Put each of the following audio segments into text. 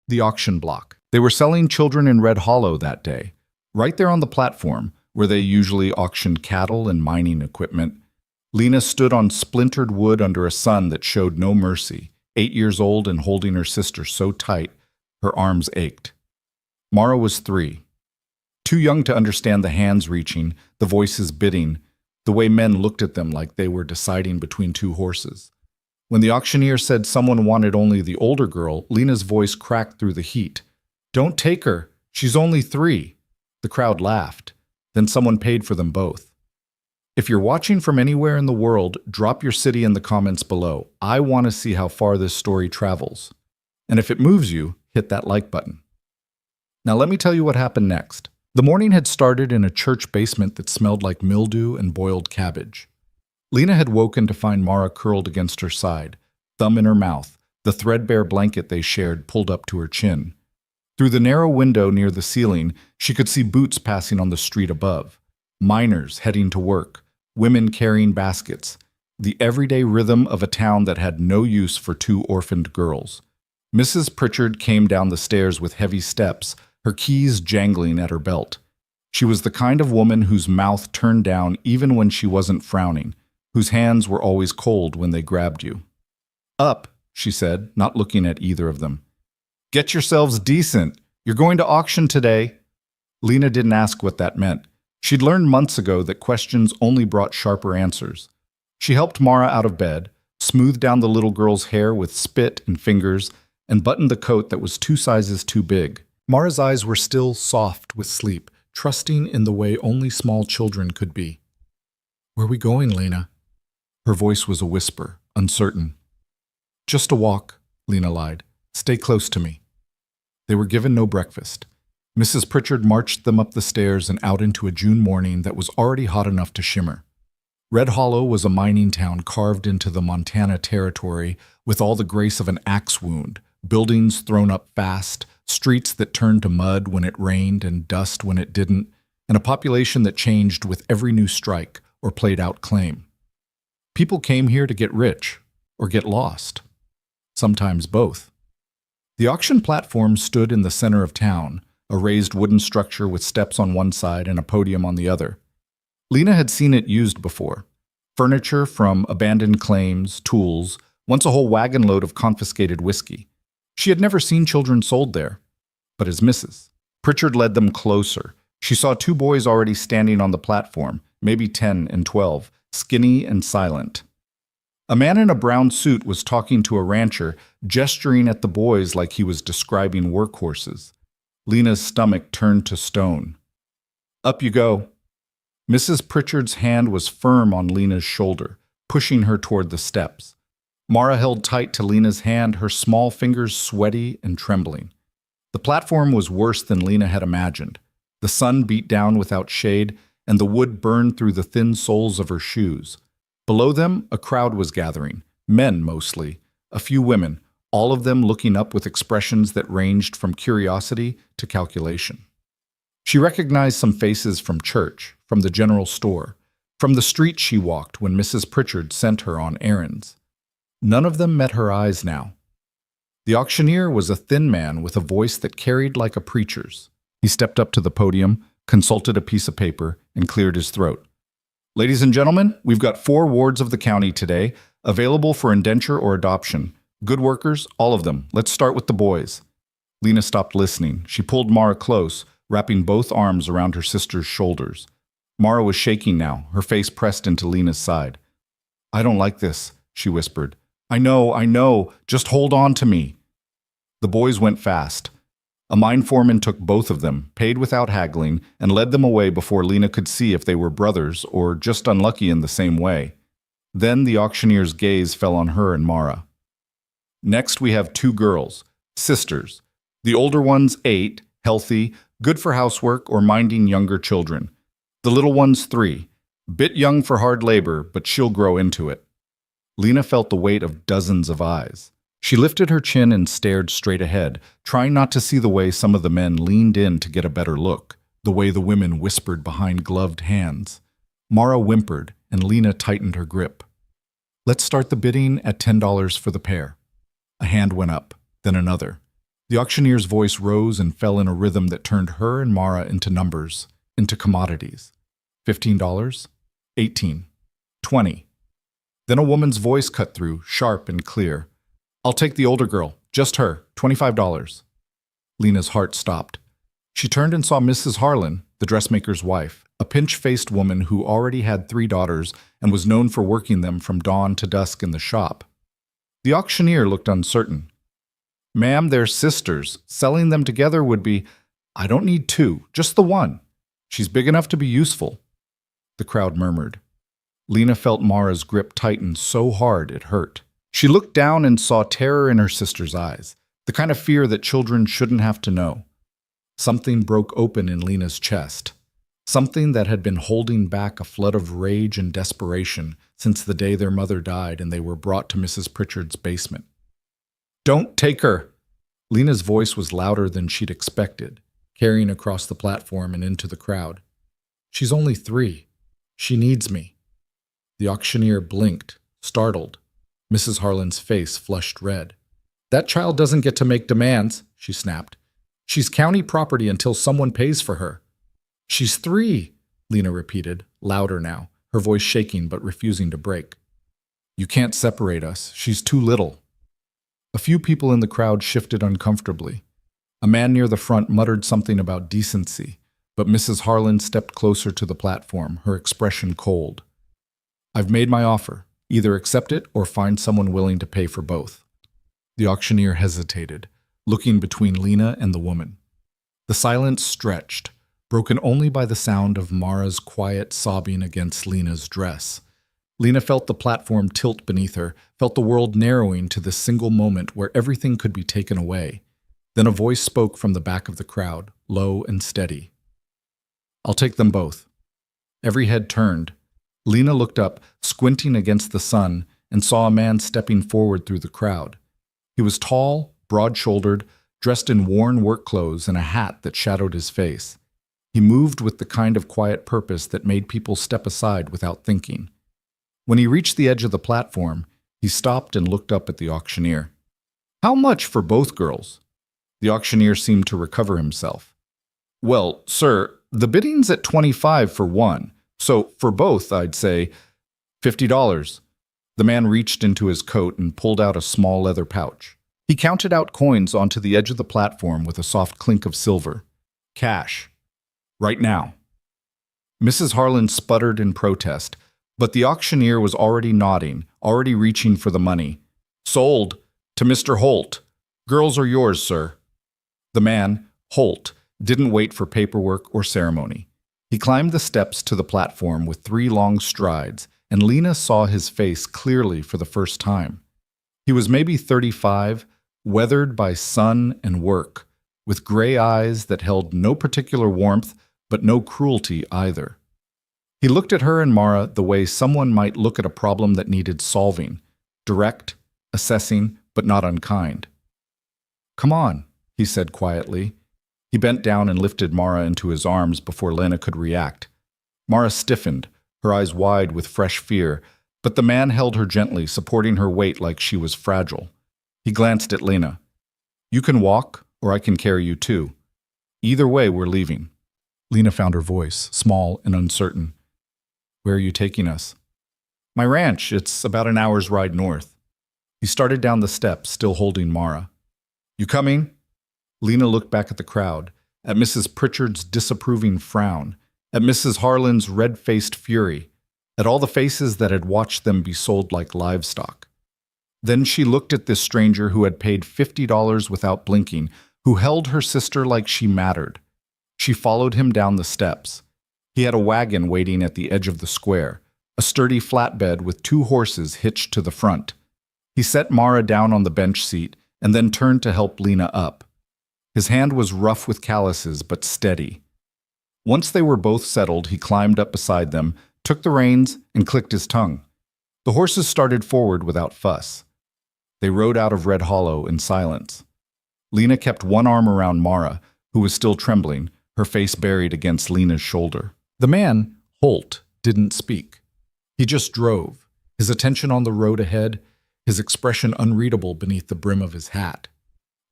The auction block. They were selling children in Red Hollow that day, right there on the platform where they usually auctioned cattle and mining equipment. Lena stood on splintered wood under a sun that showed no mercy, 8 years old and holding her sister so tight, her arms ached. Mara was 3. Too young to understand the hands reaching, the voices bidding, the way men looked at them like they were deciding between two horses. When the auctioneer said someone wanted only the older girl, Lena's voice cracked through the heat. "Don't take her. She's only 3. The crowd laughed. Then someone paid for them both. If you're watching from anywhere in the world, drop your city in the comments below. I want to see how far this story travels. And if it moves you, hit that like button. Now let me tell you what happened next. The morning had started in a church basement that smelled like mildew and boiled cabbage. Lena had woken to find Mara curled against her side, thumb in her mouth, the threadbare blanket they shared pulled up to her chin. Through the narrow window near the ceiling, she could see boots passing on the street above, miners heading to work, women carrying baskets, the everyday rhythm of a town that had no use for 2 orphaned girls. Mrs. Pritchard came down the stairs with heavy steps, her keys jangling at her belt. She was the kind of woman whose mouth turned down even when she wasn't frowning, whose hands were always cold when they grabbed you. "Up," she said, not looking at either of them. "Get yourselves decent. You're going to auction today." Lena didn't ask what that meant. She'd learned months ago that questions only brought sharper answers. She helped Mara out of bed, smoothed down the little girl's hair with spit and fingers, and buttoned the coat that was 2 sizes too big. Mara's eyes were still soft with sleep, trusting in the way only small children could be. "Where are we going, Lena?" Her voice was a whisper, uncertain. "Just a walk," Lena lied. "Stay close to me." They were given no breakfast. Mrs. Pritchard marched them up the stairs and out into a June morning that was already hot enough to shimmer. Red Hollow was a mining town carved into the Montana territory with all the grace of an axe wound, buildings thrown up fast, streets that turned to mud when it rained and dust when it didn't, and a population that changed with every new strike or played out claim. People came here to get rich or get lost, sometimes both. The auction platform stood in the center of town, a raised wooden structure with steps on one side and a podium on the other. Lena had seen it used before. Furniture from abandoned claims, tools, once a whole wagon load of confiscated whiskey. She had never seen children sold there. But as Mrs. Pritchard led them closer, she saw 2 boys already standing on the platform, maybe 10 and 12, skinny and silent. A man in a brown suit was talking to a rancher, gesturing at the boys like he was describing workhorses. Lena's stomach turned to stone. "Up you go." Mrs. Pritchard's hand was firm on Lena's shoulder, pushing her toward the steps. Mara held tight to Lena's hand, her small fingers sweaty and trembling. The platform was worse than Lena had imagined. The sun beat down without shade, and the wood burned through the thin soles of her shoes. Below them, a crowd was gathering, men mostly, a few women, all of them looking up with expressions that ranged from curiosity to calculation. She recognized some faces from church, from the general store, from the street she walked when Mrs. Pritchard sent her on errands. None of them met her eyes now. The auctioneer was a thin man with a voice that carried like a preacher's. He stepped up to the podium, consulted a piece of paper, and cleared his throat. "Ladies and gentlemen, we've got 4 wards of the county today, available for indenture or adoption. Good workers, all of them. Let's start with the boys." Lena stopped listening. She pulled Mara close, wrapping both arms around her sister's shoulders. Mara was shaking now, her face pressed into Lena's side. "I don't like this," she whispered. I know. Just hold on to me." The boys went fast. A mine foreman took both of them, paid without haggling, and led them away before Lena could see if they were brothers or just unlucky in the same way. Then the auctioneer's gaze fell on her and Mara. "Next we have 2 girls, sisters. The older one's 8, healthy, good for housework or minding younger children. The little one's 3, bit young for hard labor, but she'll grow into it." Lena felt the weight of dozens of eyes. She lifted her chin and stared straight ahead, trying not to see the way some of the men leaned in to get a better look, the way the women whispered behind gloved hands. Mara whimpered, and Lena tightened her grip. "Let's start the bidding at $10 for the pair." A hand went up, then another. The auctioneer's voice rose and fell in a rhythm that turned her and Mara into numbers, into commodities. $15, 18, 20. Then a woman's voice cut through, sharp and clear. I'll take the older girl, just her, $25. Lena's heart stopped. She turned and saw Mrs. Harlan, the dressmaker's wife, a pinch-faced woman who already had 3 daughters and was known for working them from dawn to dusk in the shop. The auctioneer looked uncertain. Ma'am, they're sisters. Selling them together would be, I don't need 2, just the one. She's big enough to be useful. The crowd murmured. Lena felt Mara's grip tighten so hard it hurt. She looked down and saw terror in her sister's eyes, the kind of fear that children shouldn't have to know. Something broke open in Lena's chest, something that had been holding back a flood of rage and desperation since the day their mother died and they were brought to Mrs. Pritchard's basement. Don't take her! Lena's voice was louder than she'd expected, carrying across the platform and into the crowd. She's only 3. She needs me. The auctioneer blinked, startled. Mrs. Harlan's face flushed red. That child doesn't get to make demands, she snapped. She's county property until someone pays for her. She's 3, Lena repeated, louder now, her voice shaking but refusing to break. You can't separate us. She's too little. A few people in the crowd shifted uncomfortably. A man near the front muttered something about decency, but Mrs. Harlan stepped closer to the platform, her expression cold. I've made my offer. Either accept it or find someone willing to pay for both. The auctioneer hesitated, looking between Lena and the woman. The silence stretched, broken only by the sound of Mara's quiet sobbing against Lena's dress. Lena felt the platform tilt beneath her, felt the world narrowing to this single moment where everything could be taken away. Then a voice spoke from the back of the crowd, low and steady. I'll take them both. Every head turned. Lena looked up, squinting against the sun, and saw a man stepping forward through the crowd. He was tall, broad-shouldered, dressed in worn work clothes and a hat that shadowed his face. He moved with the kind of quiet purpose that made people step aside without thinking. When he reached the edge of the platform, he stopped and looked up at the auctioneer. How much for both girls? The auctioneer seemed to recover himself. Well, sir, the bidding's at 25 for one, so for both, I'd say $50. The man reached into his coat and pulled out a small leather pouch. He counted out coins onto the edge of the platform with a soft clink of silver. Cash. Right now. Mrs. Harlan sputtered in protest, but the auctioneer was already nodding, already reaching for the money. Sold. To Mr. Holt. Girls are yours, sir. The man, Holt, didn't wait for paperwork or ceremony. He climbed the steps to the platform with 3 long strides, and Lena saw his face clearly for the first time. He was maybe 35, weathered by sun and work, with gray eyes that held no particular warmth but no cruelty either. He looked at her and Mara the way someone might look at a problem that needed solving, direct, assessing, but not unkind. Come on, he said quietly. He bent down and lifted Mara into his arms before Lena could react. Mara stiffened, her eyes wide with fresh fear, but the man held her gently, supporting her weight like she was fragile. He glanced at Lena. You can walk, or I can carry you too. Either way, we're leaving. Lena found her voice, small and uncertain. Where are you taking us? My ranch. It's about an hour's ride north. He started down the steps, still holding Mara. You coming? Lena looked back at the crowd, at Mrs. Pritchard's disapproving frown, at Mrs. Harlan's red-faced fury, at all the faces that had watched them be sold like livestock. Then she looked at this stranger who had paid $50 without blinking, who held her sister like she mattered. She followed him down the steps. He had a wagon waiting at the edge of the square, a sturdy flatbed with 2 horses hitched to the front. He set Mara down on the bench seat and then turned to help Lena up. His hand was rough with calluses, but steady. Once they were both settled, he climbed up beside them, took the reins, and clicked his tongue. The horses started forward without fuss. They rode out of Red Hollow in silence. Lena kept one arm around Mara, who was still trembling, her face buried against Lena's shoulder. The man, Holt, didn't speak. He just drove, his attention on the road ahead, his expression unreadable beneath the brim of his hat.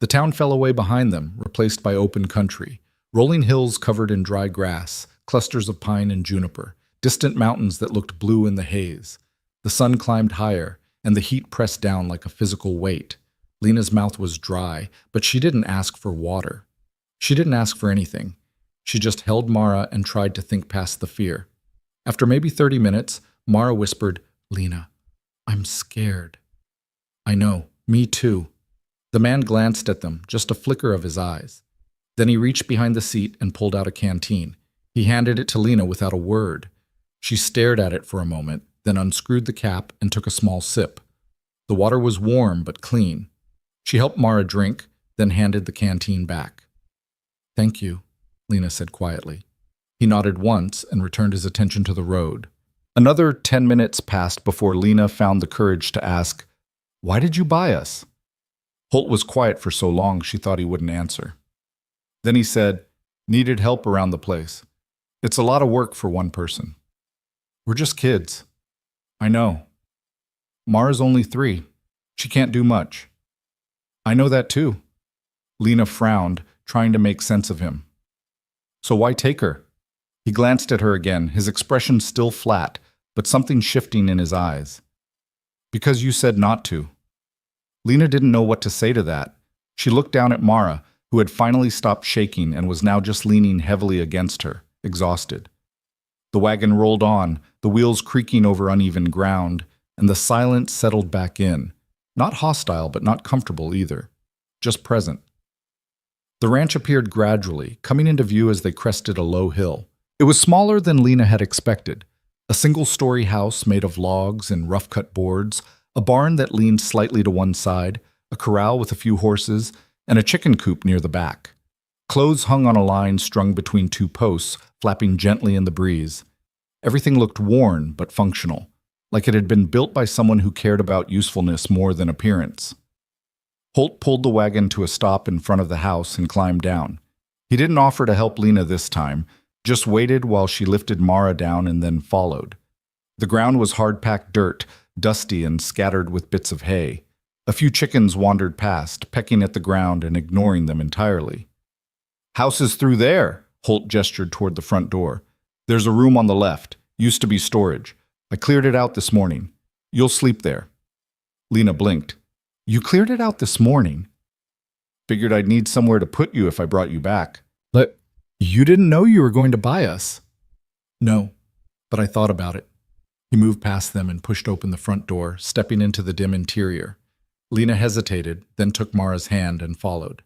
The town fell away behind them, replaced by open country. Rolling hills covered in dry grass, clusters of pine and juniper, distant mountains that looked blue in the haze. The sun climbed higher, and the heat pressed down like a physical weight. Lena's mouth was dry, but she didn't ask for water. She didn't ask for anything. She just held Mara and tried to think past the fear. After maybe 30 minutes, Mara whispered, "Lena, I'm scared." "I know, me too." The man glanced at them, just a flicker of his eyes. Then he reached behind the seat and pulled out a canteen. He handed it to Lena without a word. She stared at it for a moment, then unscrewed the cap and took a small sip. The water was warm but clean. She helped Mara drink, then handed the canteen back. "Thank you," Lena said quietly. He nodded once and returned his attention to the road. Another 10 minutes passed before Lena found the courage to ask, "Why did you buy us?" Holt was quiet for so long she thought he wouldn't answer. Then he said, "Needed help around the place. It's a lot of work for one person." "We're just kids." "I know. Mara's only 3. She can't do much." "I know that too." Lena frowned, trying to make sense of him. "So why take her?" He glanced at her again, his expression still flat, but something shifting in his eyes. "Because you said not to." Lena didn't know what to say to that. She looked down at Mara, who had finally stopped shaking and was now just leaning heavily against her, exhausted. The wagon rolled on, the wheels creaking over uneven ground, and the silence settled back in. Not hostile, but not comfortable either. Just present. The ranch appeared gradually, coming into view as they crested a low hill. It was smaller than Lena had expected. A single-story house made of logs and rough-cut boards, a barn that leaned slightly to one side, a corral with a few horses, and a chicken coop near the back. Clothes hung on a line strung between 2 posts, flapping gently in the breeze. Everything looked worn but functional, like it had been built by someone who cared about usefulness more than appearance. Holt pulled the wagon to a stop in front of the house and climbed down. He didn't offer to help Lena this time, just waited while she lifted Mara down and then followed. The ground was hard-packed dirt, dusty and scattered with bits of hay. A few chickens wandered past, pecking at the ground and ignoring them entirely. "House is through there," Holt gestured toward the front door. "There's a room on the left. Used to be storage. I cleared it out this morning. You'll sleep there." Lena blinked. "You cleared it out this morning?" "Figured I'd need somewhere to put you if I brought you back." "But you didn't know you were going to buy us." "No, but I thought about it." He moved past them and pushed open the front door, stepping into the dim interior. Lena hesitated, then took Mara's hand and followed.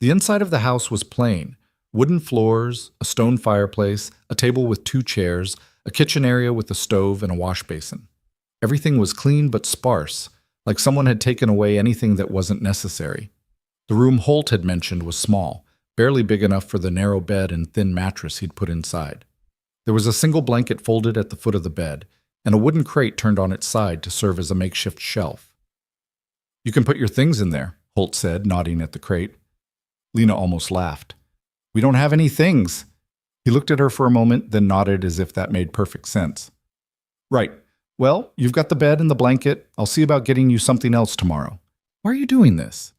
The inside of the house was plain. Wooden floors, a stone fireplace, a table with 2 chairs, a kitchen area with a stove and a wash basin. Everything was clean but sparse, like someone had taken away anything that wasn't necessary. The room Holt had mentioned was small, barely big enough for the narrow bed and thin mattress he'd put inside. There was a single blanket folded at the foot of the bed, and a wooden crate turned on its side to serve as a makeshift shelf. "You can put your things in there," Holt said, nodding at the crate. Lena almost laughed. "We don't have any things." He looked at her for a moment, then nodded as if that made perfect sense. "Right. Well, you've got the bed and the blanket. I'll see about getting you something else tomorrow." "Why are you doing this?"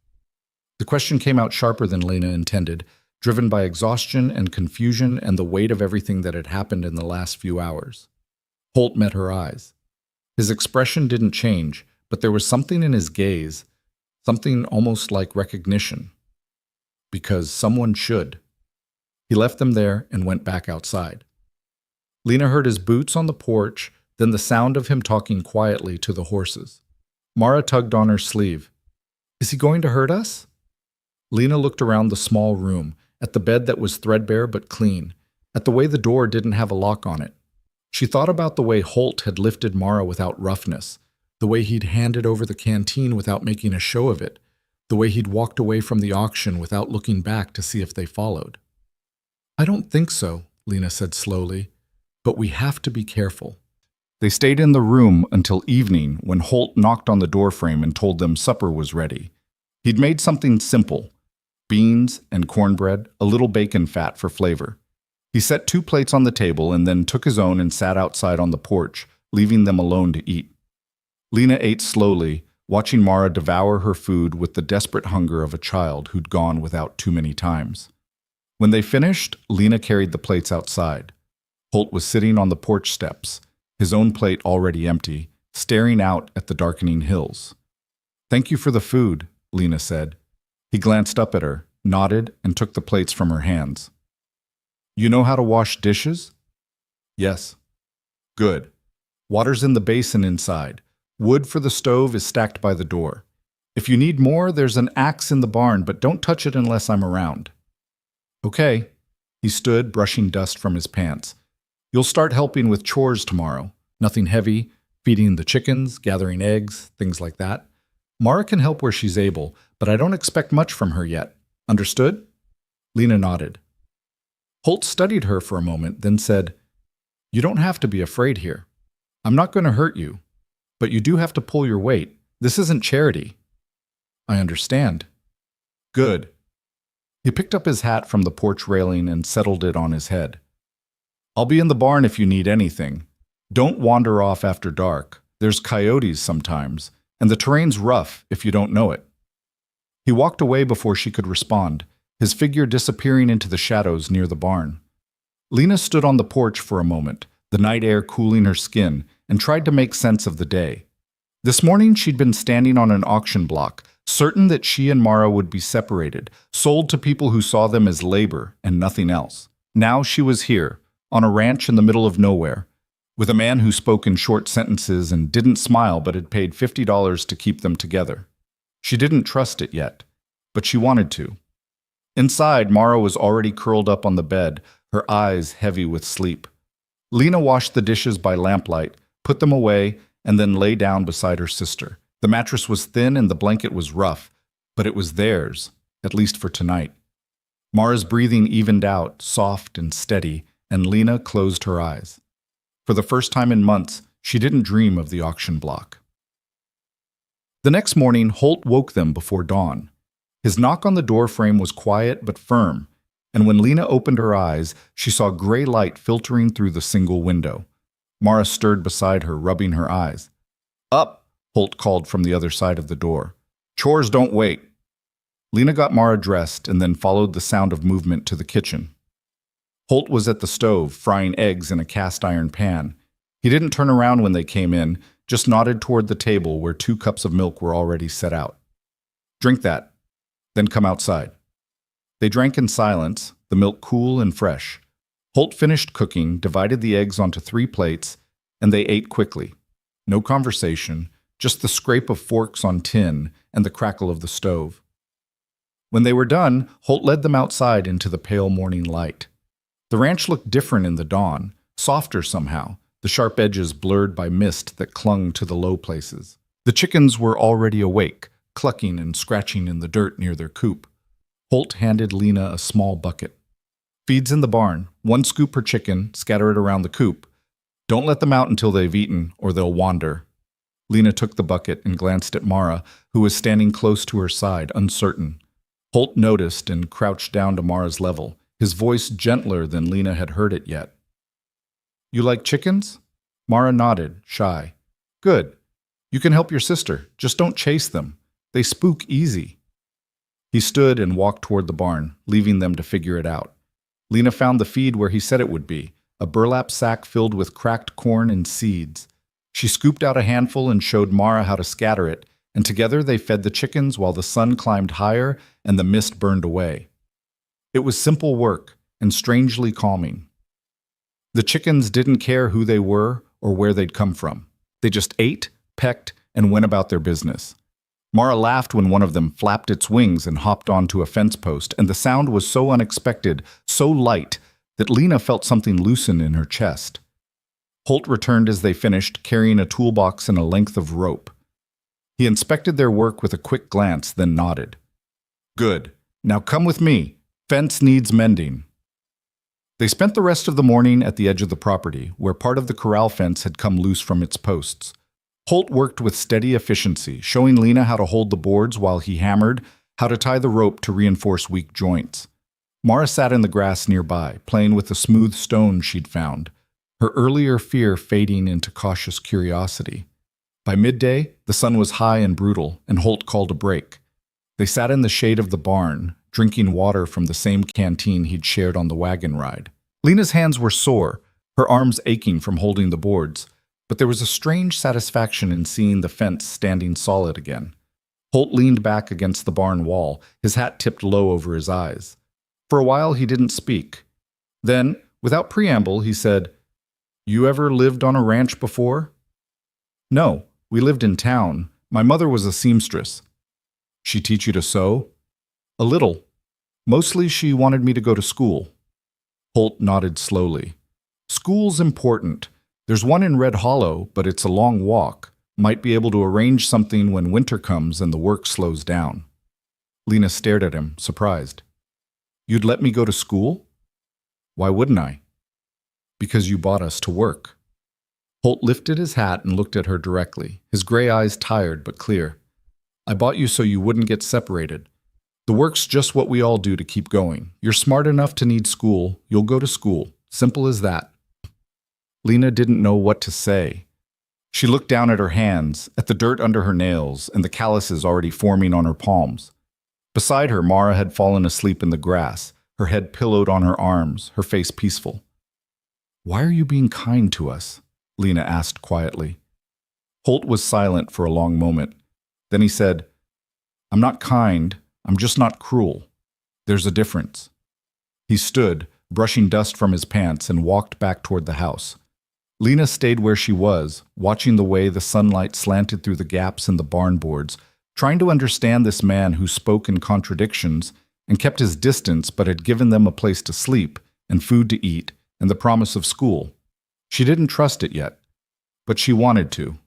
The question came out sharper than Lena intended, driven by exhaustion and confusion and the weight of everything that had happened in the last few hours. Holt met her eyes. His expression didn't change, but there was something in his gaze, something almost like recognition. Because someone should. He left them there and went back outside. Lena heard his boots on the porch, then the sound of him talking quietly to the horses. Mara tugged on her sleeve. "Is he going to hurt us?" Lena looked around the small room, at the bed that was threadbare but clean, at the way the door didn't have a lock on it. She thought about the way Holt had lifted Mara without roughness, the way he'd handed over the canteen without making a show of it, the way he'd walked away from the auction without looking back to see if they followed. "I don't think so," Lena said slowly, "but we have to be careful." They stayed in the room until evening when Holt knocked on the doorframe and told them supper was ready. He'd made something simple: beans and cornbread, a little bacon fat for flavor. He set 2 plates on the table and then took his own and sat outside on the porch, leaving them alone to eat. Lena ate slowly, watching Mara devour her food with the desperate hunger of a child who'd gone without too many times. When they finished, Lena carried the plates outside. Holt was sitting on the porch steps, his own plate already empty, staring out at the darkening hills. "Thank you for the food," Lena said. He glanced up at her, nodded, and took the plates from her hands. "You know how to wash dishes?" "Yes." "Good. Water's in the basin inside. Wood for the stove is stacked by the door. If you need more, there's an axe in the barn, but don't touch it unless I'm around." "Okay." He stood, brushing dust from his pants. "You'll start helping with chores tomorrow. Nothing heavy, feeding the chickens, gathering eggs, things like that. Mara can help where she's able, but I don't expect much from her yet. Understood?" Lena nodded. Holt studied her for a moment, then said, "You don't have to be afraid here. I'm not going to hurt you, but you do have to pull your weight. This isn't charity." "I understand." "Good." He picked up his hat from the porch railing and settled it on his head. "I'll be in the barn if you need anything. Don't wander off after dark. There's coyotes sometimes, and the terrain's rough if you don't know it." He walked away before she could respond, his figure disappearing into the shadows near the barn. Lena stood on the porch for a moment, the night air cooling her skin, and tried to make sense of the day. This morning she'd been standing on an auction block, certain that she and Mara would be separated, sold to people who saw them as labor and nothing else. Now she was here, on a ranch in the middle of nowhere, with a man who spoke in short sentences and didn't smile but had paid $50 to keep them together. She didn't trust it yet, but she wanted to. Inside, Mara was already curled up on the bed, her eyes heavy with sleep. Lena washed the dishes by lamplight, put them away, and then lay down beside her sister. The mattress was thin and the blanket was rough, but it was theirs, at least for tonight. Mara's breathing evened out, soft and steady, and Lena closed her eyes. For the first time in months, she didn't dream of the auction block. The next morning, Holt woke them before dawn. His knock on the door frame was quiet but firm, and when Lena opened her eyes, she saw gray light filtering through the single window. Mara stirred beside her, rubbing her eyes. "Up!" Holt called from the other side of the door. "Chores don't wait." Lena got Mara dressed and then followed the sound of movement to the kitchen. Holt was at the stove, frying eggs in a cast-iron pan. He didn't turn around when they came in, just nodded toward the table where 2 cups of milk were already set out. "Drink that, then come outside." They drank in silence, the milk cool and fresh. Holt finished cooking, divided the eggs onto 3 plates, and they ate quickly. No conversation, just the scrape of forks on tin and the crackle of the stove. When they were done, Holt led them outside into the pale morning light. The ranch looked different in the dawn, softer somehow, the sharp edges blurred by mist that clung to the low places. The chickens were already awake, clucking and scratching in the dirt near their coop. Holt handed Lena a small bucket. "Feed's in the barn, 1 scoop per chicken, scatter it around the coop. Don't let them out until they've eaten, or they'll wander." Lena took the bucket and glanced at Mara, who was standing close to her side, uncertain. Holt noticed and crouched down to Mara's level, his voice gentler than Lena had heard it yet. "You like chickens?" Mara nodded, shy. "Good. You can help your sister. Just don't chase them. They spook easy." He stood and walked toward the barn, leaving them to figure it out. Lena found the feed where he said it would be, a burlap sack filled with cracked corn and seeds. She scooped out a handful and showed Mara how to scatter it, and together they fed the chickens while the sun climbed higher and the mist burned away. It was simple work and strangely calming. The chickens didn't care who they were or where they'd come from. They just ate, pecked, and went about their business. Mara laughed when one of them flapped its wings and hopped onto a fence post, and the sound was so unexpected, so light, that Lena felt something loosen in her chest. Holt returned as they finished, carrying a toolbox and a length of rope. He inspected their work with a quick glance, then nodded. "Good. Now come with me. Fence needs mending." They spent the rest of the morning at the edge of the property, where part of the corral fence had come loose from its posts. Holt worked with steady efficiency, showing Lena how to hold the boards while he hammered, how to tie the rope to reinforce weak joints. Mara sat in the grass nearby, playing with the smooth stone she'd found, her earlier fear fading into cautious curiosity. By midday, the sun was high and brutal, and Holt called a break. They sat in the shade of the barn, drinking water from the same canteen he'd shared on the wagon ride. Lena's hands were sore, her arms aching from holding the boards, but there was a strange satisfaction in seeing the fence standing solid again. Holt leaned back against the barn wall, his hat tipped low over his eyes. For a while he didn't speak. Then, without preamble, he said, "You ever lived on a ranch before?" "No, we lived in town. My mother was a seamstress." "She teach you to sew?" "A little. Mostly she wanted me to go to school." Holt nodded slowly. "School's important. There's one in Red Hollow, but it's a long walk. Might be able to arrange something when winter comes and the work slows down." Lena stared at him, surprised. "You'd let me go to school?" "Why wouldn't I?" "Because you bought us to work." Holt lifted his hat and looked at her directly, his gray eyes tired but clear. "I bought you so you wouldn't get separated. The work's just what we all do to keep going. You're smart enough to need school, you'll go to school. Simple as that." Lena didn't know what to say. She looked down at her hands, at the dirt under her nails, and the calluses already forming on her palms. Beside her, Mara had fallen asleep in the grass, her head pillowed on her arms, her face peaceful. "Why are you being kind to us?" Lena asked quietly. Holt was silent for a long moment. Then he said, "I'm not kind, I'm just not cruel. There's a difference." He stood, brushing dust from his pants, and walked back toward the house. Lena stayed where she was, watching the way the sunlight slanted through the gaps in the barn boards, trying to understand this man who spoke in contradictions and kept his distance but had given them a place to sleep and food to eat and the promise of school. She didn't trust it yet, but she wanted to.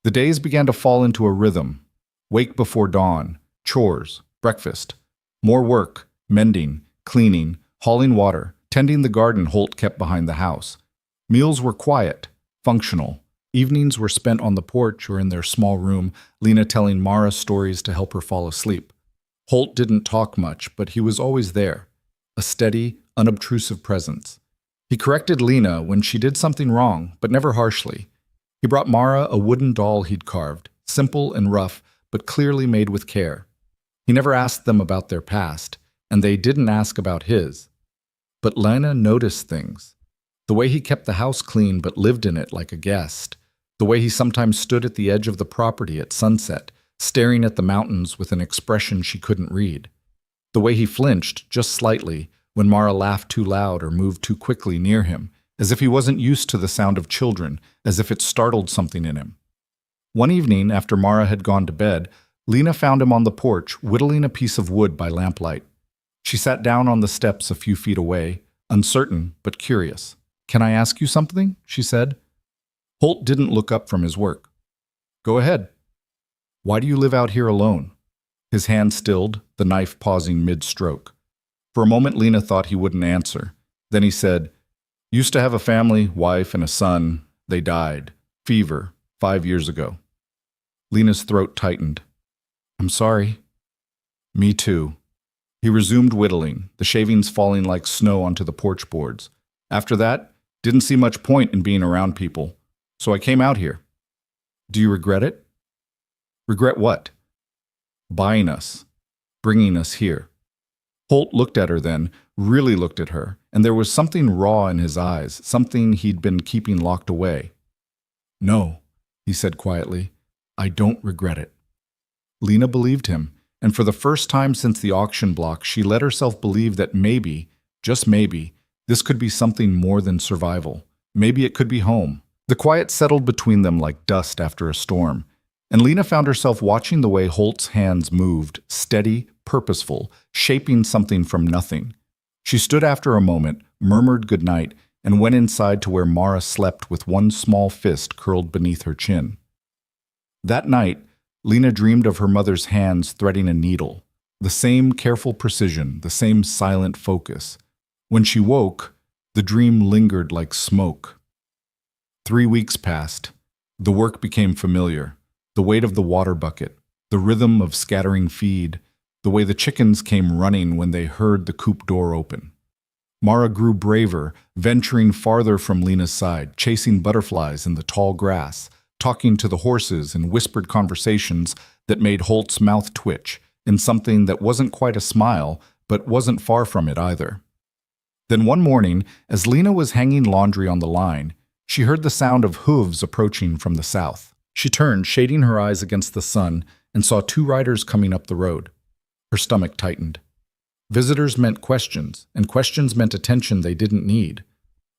The days began to fall into a rhythm. Wake before dawn, chores, breakfast, more work, mending, cleaning, hauling water, tending the garden Holt kept behind the house. Meals were quiet, functional. Evenings were spent on the porch or in their small room, Lena telling Mara stories to help her fall asleep. Holt didn't talk much, but he was always there, a steady, unobtrusive presence. He corrected Lena when she did something wrong, but never harshly. He brought Mara a wooden doll he'd carved, simple and rough, but clearly made with care. He never asked them about their past, and they didn't ask about his. But Lena noticed things. The way he kept the house clean but lived in it like a guest. The way he sometimes stood at the edge of the property at sunset, staring at the mountains with an expression she couldn't read. The way he flinched, just slightly, when Mara laughed too loud or moved too quickly near him, as if he wasn't used to the sound of children, as if it startled something in him. One evening, after Mara had gone to bed, Lena found him on the porch, whittling a piece of wood by lamplight. She sat down on the steps a few feet away, uncertain but curious. "Can I ask you something?" she said. Holt didn't look up from his work. "Go ahead." "Why do you live out here alone?" His hand stilled, the knife pausing mid-stroke. For a moment Lena thought he wouldn't answer. Then he said, "Used to have a family, wife and a son. They died. Fever, 5 years ago." Lena's throat tightened. "I'm sorry." "Me too." He resumed whittling, the shavings falling like snow onto the porch boards. "After that, didn't see much point in being around people, so I came out here." "Do you regret it?" "Regret what?" "Buying us. Bringing us here." Holt looked at her then, really looked at her, and there was something raw in his eyes, something he'd been keeping locked away. "No," he said quietly, "I don't regret it." Lena believed him, and for the first time since the auction block, she let herself believe that maybe, just maybe, this could be something more than survival. Maybe it could be home. The quiet settled between them like dust after a storm, and Lena found herself watching the way Holt's hands moved, steady, purposeful, shaping something from nothing. She stood after a moment, murmured goodnight, and went inside to where Mara slept with one small fist curled beneath her chin. That night, Lena dreamed of her mother's hands threading a needle, the same careful precision, the same silent focus. When she woke, the dream lingered like smoke. 3 weeks passed. The work became familiar. The weight of the water bucket, the rhythm of scattering feed, the way the chickens came running when they heard the coop door open. Mara grew braver, venturing farther from Lena's side, chasing butterflies in the tall grass, talking to the horses in whispered conversations that made Holt's mouth twitch in something that wasn't quite a smile, but wasn't far from it either. Then one morning, as Lena was hanging laundry on the line, she heard the sound of hooves approaching from the south. She turned, shading her eyes against the sun, and saw two riders coming up the road. Her stomach tightened. Visitors meant questions, and questions meant attention they didn't need.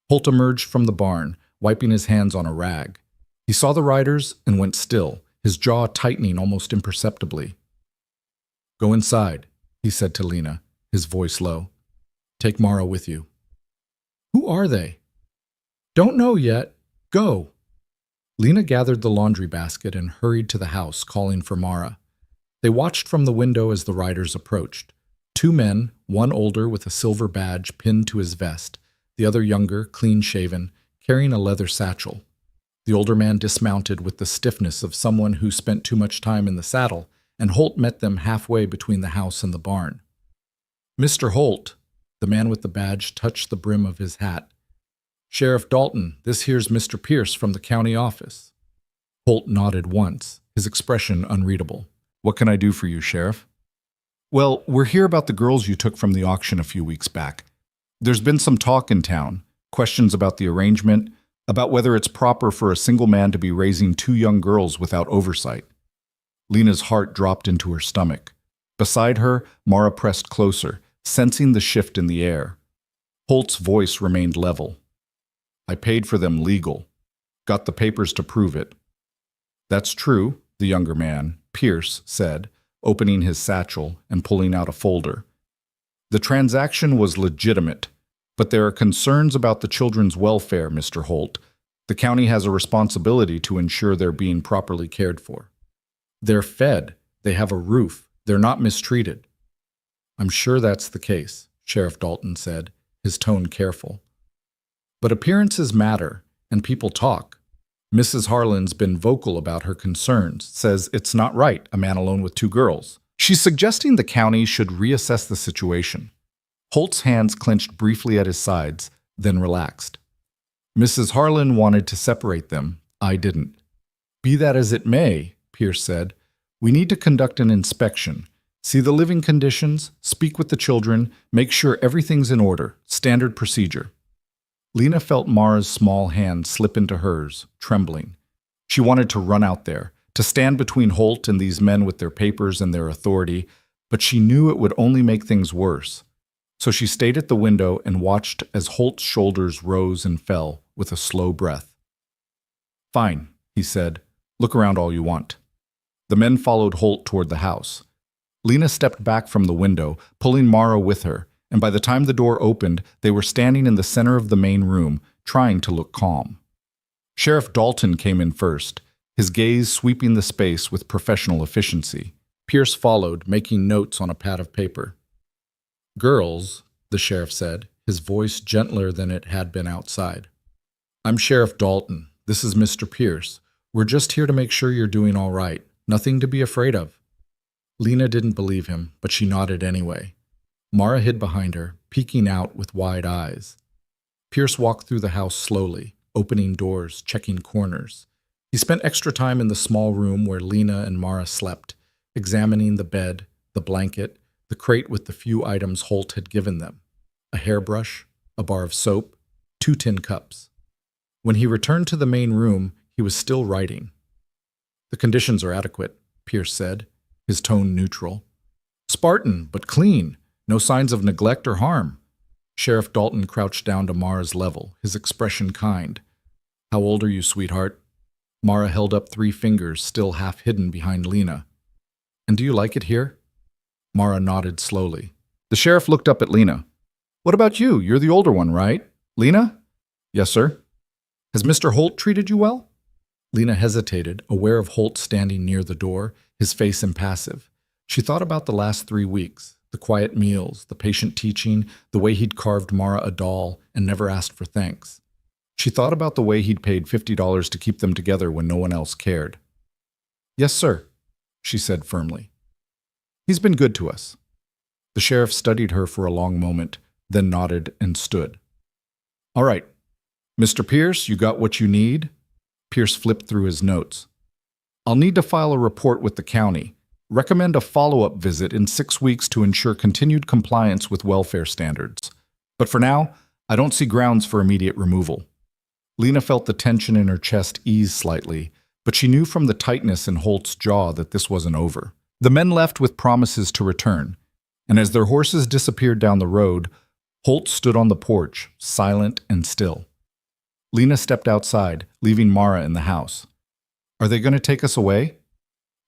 Holt emerged from the barn, wiping his hands on a rag. He saw the riders and went still, his jaw tightening almost imperceptibly. "Go inside," he said to Lena, his voice low. "Take Mara with you." "Who are they?" "Don't know yet. Go." Lena gathered the laundry basket and hurried to the house, calling for Mara. They watched from the window as the riders approached. Two men, one older with a silver badge pinned to his vest, the other younger, clean-shaven, carrying a leather satchel. The older man dismounted with the stiffness of someone who spent too much time in the saddle, and Holt met them halfway between the house and the barn. "Mr. Holt," the man with the badge touched the brim of his hat. "Sheriff Dalton, this here's Mr. Pierce from the county office." Holt nodded once, his expression unreadable. "What can I do for you, Sheriff?" "Well, we're here about the girls you took from the auction a few weeks back. There's been some talk in town, questions about the arrangement, about whether it's proper for a single man to be raising two young girls without oversight." Lena's heart dropped into her stomach. Beside her, Mara pressed closer, sensing the shift in the air. Holt's voice remained level. "I paid for them legal. Got the papers to prove it." "That's true," the younger man, Pierce, said, opening his satchel and pulling out a folder. "The transaction was legitimate, but there are concerns about the children's welfare, Mr. Holt. The county has a responsibility to ensure they're being properly cared for. They're fed, they have a roof, they're not mistreated." "I'm sure that's the case," Sheriff Dalton said, his tone careful. "But appearances matter, and people talk. Mrs. Harlan's been vocal about her concerns, says it's not right, a man alone with two girls. She's suggesting the county should reassess the situation." Holt's hands clenched briefly at his sides, then relaxed. "Mrs. Harlan wanted to separate them. I didn't." "Be that as it may," Pierce said, "we need to conduct an inspection. See the living conditions, speak with the children, make sure everything's in order, standard procedure." Lena felt Mara's small hand slip into hers, trembling. She wanted to run out there, to stand between Holt and these men with their papers and their authority, but she knew it would only make things worse. So she stayed at the window and watched as Holt's shoulders rose and fell with a slow breath. "Fine," he said. "Look around all you want." The men followed Holt toward the house. Lena stepped back from the window, pulling Mara with her, and by the time the door opened, they were standing in the center of the main room, trying to look calm. Sheriff Dalton came in first, his gaze sweeping the space with professional efficiency. Pierce followed, making notes on a pad of paper. "Girls," the sheriff said, his voice gentler than it had been outside. "I'm Sheriff Dalton. This is Mr. Pierce. We're just here to make sure you're doing all right. Nothing to be afraid of." Lena didn't believe him, but she nodded anyway. Mara hid behind her, peeking out with wide eyes. Pierce walked through the house slowly, opening doors, checking corners. He spent extra time in the small room where Lena and Mara slept, examining the bed, the blanket, the crate with the few items Holt had given them: a hairbrush, a bar of soap, 2 tin cups. When he returned to the main room, he was still writing. "The conditions are adequate," Pierce said, his tone neutral. "Spartan, but clean. No signs of neglect or harm." Sheriff Dalton crouched down to Mara's level, his expression kind. "How old are you, sweetheart?" Mara held up 3 fingers, still half hidden behind Lena. "And do you like it here?" Mara nodded slowly. The sheriff looked up at Lena. "What about you? You're the older one, right? Lena?" "Yes, sir." "Has Mr. Holt treated you well?" Lena hesitated, aware of Holt standing near the door, his face impassive. She thought about the last 3 weeks, the quiet meals, the patient teaching, the way he'd carved Mara a doll and never asked for thanks. She thought about the way he'd paid $50 to keep them together when no one else cared. "Yes, sir," she said firmly. "He's been good to us." The sheriff studied her for a long moment, then nodded and stood. "All right. Mr. Pierce, you got what you need?" Pierce flipped through his notes. I'll need to file a report with the county. Recommend a follow-up visit in 6 weeks to ensure continued compliance with welfare standards. But for now, I don't see grounds for immediate removal. Lena felt the tension in her chest ease slightly, but she knew from the tightness in Holt's jaw that this wasn't over. The men left with promises to return, and as their horses disappeared down the road, Holt stood on the porch, silent and still. Lena stepped outside, leaving Mara in the house. Are they going to take us away?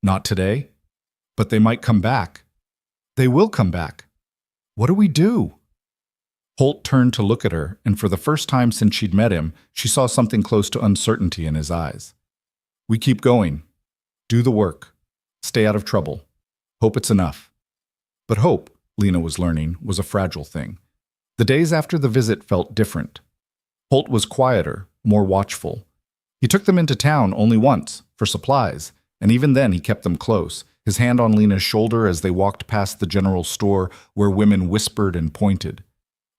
Not today. But they might come back. They will come back. What do we do? Holt turned to look at her, and for the first time since she'd met him, she saw something close to uncertainty in his eyes. We keep going. Do the work. Stay out of trouble. Hope it's enough. But hope, Lena was learning, was a fragile thing. The days after the visit felt different. Holt was quieter, more watchful. He took them into town only once, for supplies, and even then he kept them close, his hand on Lena's shoulder as they walked past the general store where women whispered and pointed.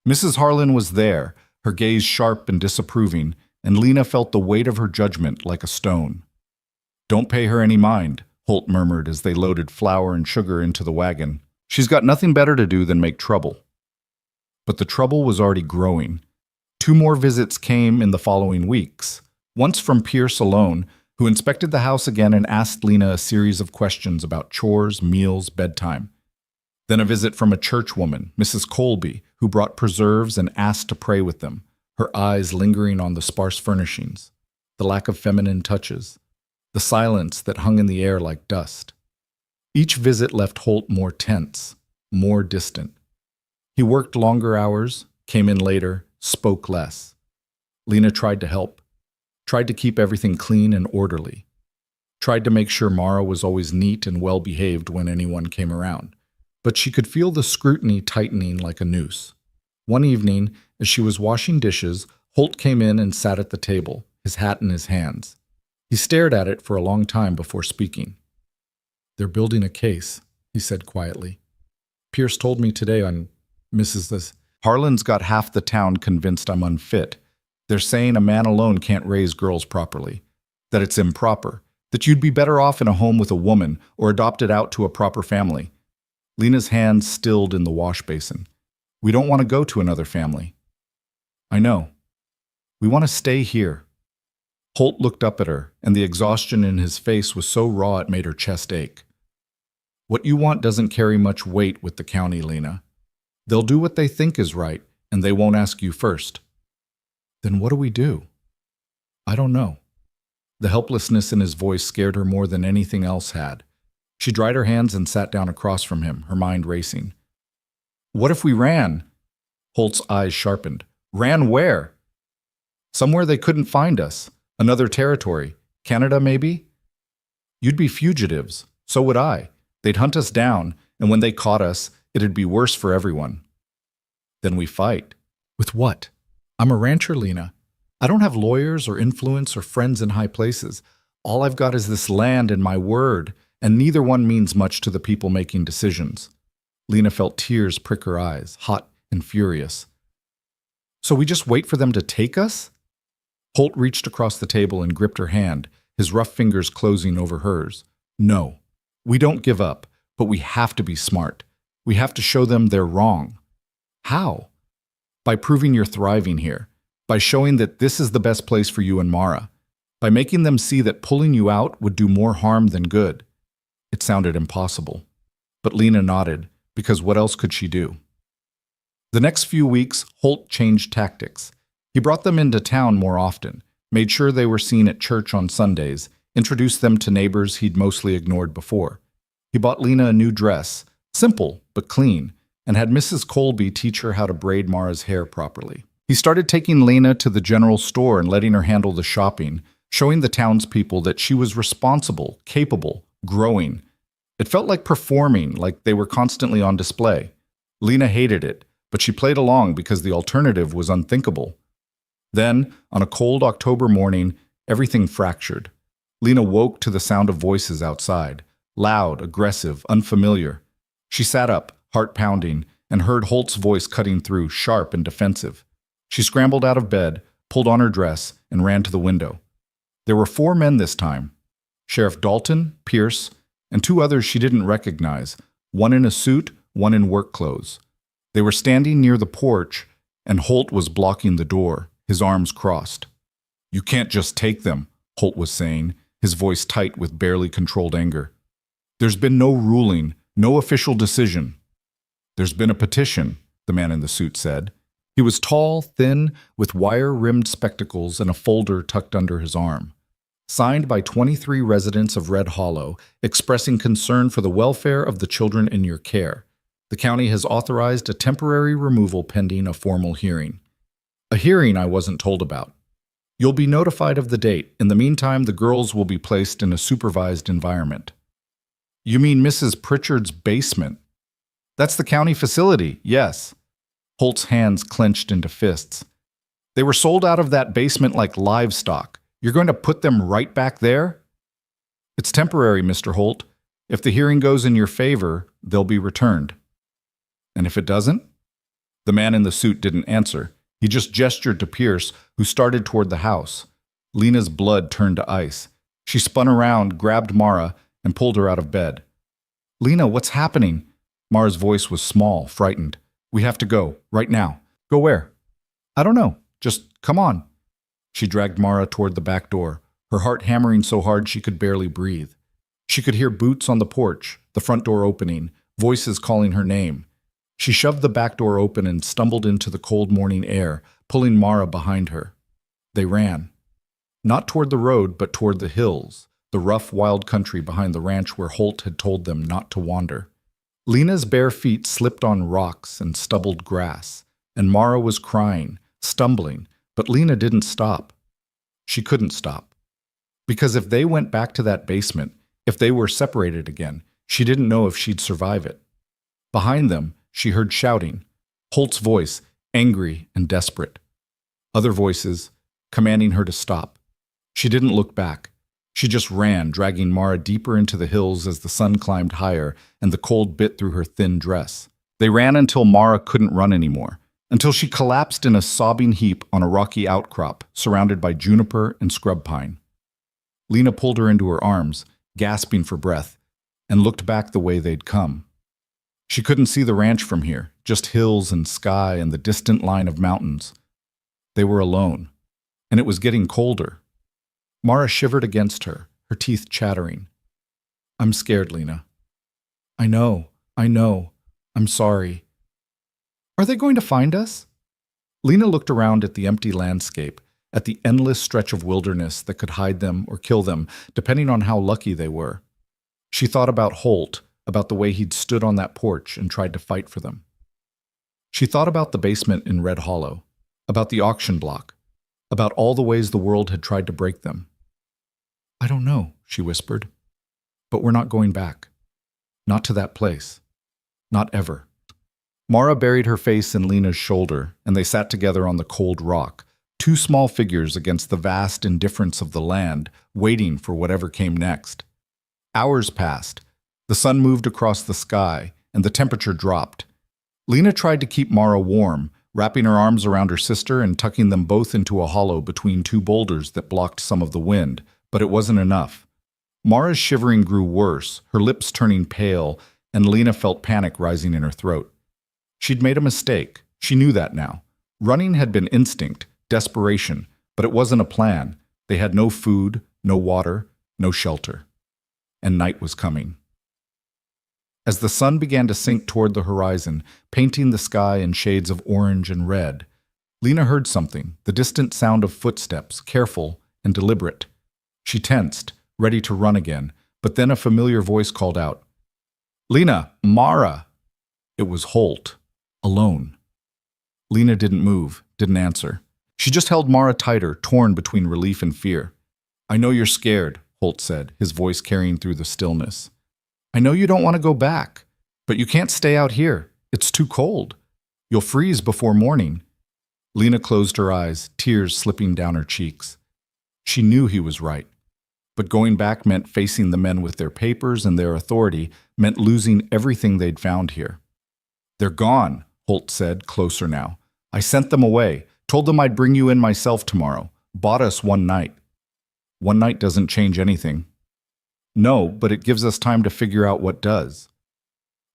Mrs. Harlan was there, her gaze sharp and disapproving, and Lena felt the weight of her judgment like a stone. Don't pay her any mind, Holt murmured as they loaded flour and sugar into the wagon. She's got nothing better to do than make trouble. But the trouble was already growing. 2 more visits came in the following weeks. Once from Pierce alone, who inspected the house again and asked Lena a series of questions about chores, meals, bedtime. Then a visit from a churchwoman, Mrs. Colby, who brought preserves and asked to pray with them, her eyes lingering on the sparse furnishings, the lack of feminine touches, the silence that hung in the air like dust. Each visit left Holt more tense, more distant. He worked longer hours, came in later, spoke less. Lena tried to help. Tried to keep everything clean and orderly. Tried to make sure Mara was always neat and well-behaved when anyone came around. But she could feel the scrutiny tightening like a noose. One evening, as she was washing dishes, Holt came in and sat at the table, his hat in his hands. He stared at it for a long time before speaking. They're building a case, he said quietly. Pierce told me today on Mrs. Harlan's got half the town convinced I'm unfit. They're saying a man alone can't raise girls properly, that it's improper, that you'd be better off in a home with a woman or adopted out to a proper family. Lena's hands stilled in the wash basin. We don't want to go to another family. I know. We want to stay here. Holt looked up at her, and the exhaustion in his face was so raw it made her chest ache. What you want doesn't carry much weight with the county, Lena. They'll do what they think is right, and they won't ask you first. Then what do we do? I don't know. The helplessness in his voice scared her more than anything else had. She dried her hands and sat down across from him, her mind racing. What if we ran? Holt's eyes sharpened. Ran where? Somewhere they couldn't find us. Another territory. Canada, maybe? You'd be fugitives. So would I. They'd hunt us down, and when they caught us, it'd be worse for everyone. Then we fight. With what? I'm a rancher, Lena. I don't have lawyers or influence or friends in high places. All I've got is this land and my word, and neither one means much to the people making decisions. Lena felt tears prick her eyes, hot and furious. So we just wait for them to take us? Holt reached across the table and gripped her hand, his rough fingers closing over hers. No, we don't give up, but we have to be smart. We have to show them they're wrong. How? By proving you're thriving here, by showing that this is the best place for you and Mara, by making them see that pulling you out would do more harm than good. It sounded impossible, but Lena nodded, because what else could she do? The next few weeks, Holt changed tactics. He brought them into town more often, made sure they were seen at church on Sundays, introduced them to neighbors he'd mostly ignored before. He bought Lena a new dress, simple but clean, and had Mrs. Colby teach her how to braid Mara's hair properly. He started taking Lena to the general store and letting her handle the shopping, showing the townspeople that she was responsible, capable, growing. It felt like performing, like they were constantly on display. Lena hated it, but she played along because the alternative was unthinkable. Then, on a cold October morning, everything fractured. Lena woke to the sound of voices outside, loud, aggressive, unfamiliar. She sat up, heart pounding, and heard Holt's voice cutting through, sharp and defensive. She scrambled out of bed, pulled on her dress, and ran to the window. There were 4 men this time. Sheriff Dalton, Pierce, and 2 others she didn't recognize, one in a suit, one in work clothes. They were standing near the porch, and Holt was blocking the door, his arms crossed. "You can't just take them," Holt was saying, his voice tight with barely controlled anger. "There's been no ruling, no official decision." "There's been a petition," the man in the suit said. He was tall, thin, with wire-rimmed spectacles and a folder tucked under his arm. Signed by 23 residents of Red Hollow, expressing concern for the welfare of the children in your care. The county has authorized a temporary removal pending a formal hearing. A hearing I wasn't told about. You'll be notified of the date. In the meantime, the girls will be placed in a supervised environment. "You mean Mrs. Pritchard's basement?" "That's the county facility, yes." Holt's hands clenched into fists. "They were sold out of that basement like livestock. You're going to put them right back there?" "It's temporary, Mr. Holt. If the hearing goes in your favor, they'll be returned." "And if it doesn't?" The man in the suit didn't answer. He just gestured to Pierce, who started toward the house. Lena's blood turned to ice. She spun around, grabbed Mara, and pulled her out of bed. "Lena, what's happening?" Mara's voice was small, frightened. "We have to go, right now." "Go where?" "I don't know. Just come on." She dragged Mara toward the back door, her heart hammering so hard she could barely breathe. She could hear boots on the porch, the front door opening, voices calling her name. She shoved the back door open and stumbled into the cold morning air, pulling Mara behind her. They ran. Not toward the road, but toward the hills, the rough, wild country behind the ranch where Holt had told them not to wander. Lena's bare feet slipped on rocks and stubbled grass, and Mara was crying, stumbling, but Lena didn't stop. She couldn't stop. Because if they went back to that basement, if they were separated again, she didn't know if she'd survive it. Behind them, she heard shouting, Holt's voice, angry and desperate. Other voices, commanding her to stop. She didn't look back. She just ran, dragging Mara deeper into the hills as the sun climbed higher and the cold bit through her thin dress. They ran until Mara couldn't run anymore, until she collapsed in a sobbing heap on a rocky outcrop surrounded by juniper and scrub pine. Lena pulled her into her arms, gasping for breath, and looked back the way they'd come. She couldn't see the ranch from here, just hills and sky and the distant line of mountains. They were alone, and it was getting colder. Mara shivered against her, her teeth chattering. "I'm scared, Lena." I know. I'm sorry." "Are they going to find us?" Lena looked around at the empty landscape, at the endless stretch of wilderness that could hide them or kill them, depending on how lucky they were. She thought about Holt, about the way he'd stood on that porch and tried to fight for them. She thought about the basement in Red Hollow, about the auction block, about all the ways the world had tried to break them. "I don't know," she whispered, "but we're not going back. Not to that place. Not ever." Mara buried her face in Lena's shoulder, and they sat together on the cold rock, 2 small figures against the vast indifference of the land, waiting for whatever came next. Hours passed. The sun moved across the sky, and the temperature dropped. Lena tried to keep Mara warm, wrapping her arms around her sister and tucking them both into a hollow between 2 boulders that blocked some of the wind, but it wasn't enough. Mara's shivering grew worse, her lips turning pale, and Lena felt panic rising in her throat. She'd made a mistake. She knew that now. Running had been instinct, desperation, but it wasn't a plan. They had no food, no water, no shelter. And night was coming. As the sun began to sink toward the horizon, painting the sky in shades of orange and red, Lena heard something, the distant sound of footsteps, careful and deliberate. She tensed, ready to run again, but then a familiar voice called out, "Lena, Mara!" It was Holt, alone. Lena didn't move, didn't answer. She just held Mara tighter, torn between relief and fear. "I know you're scared," Holt said, his voice carrying through the stillness. "I know you don't want to go back, but you can't stay out here. It's too cold. You'll freeze before morning." Lena closed her eyes, tears slipping down her cheeks. She knew he was right. But going back meant facing the men with their papers and their authority, meant losing everything they'd found here. "They're gone," Holt said, closer now. "I sent them away, told them I'd bring you in myself tomorrow, bought us one night." One night doesn't change anything. No, but it gives us time to figure out what does.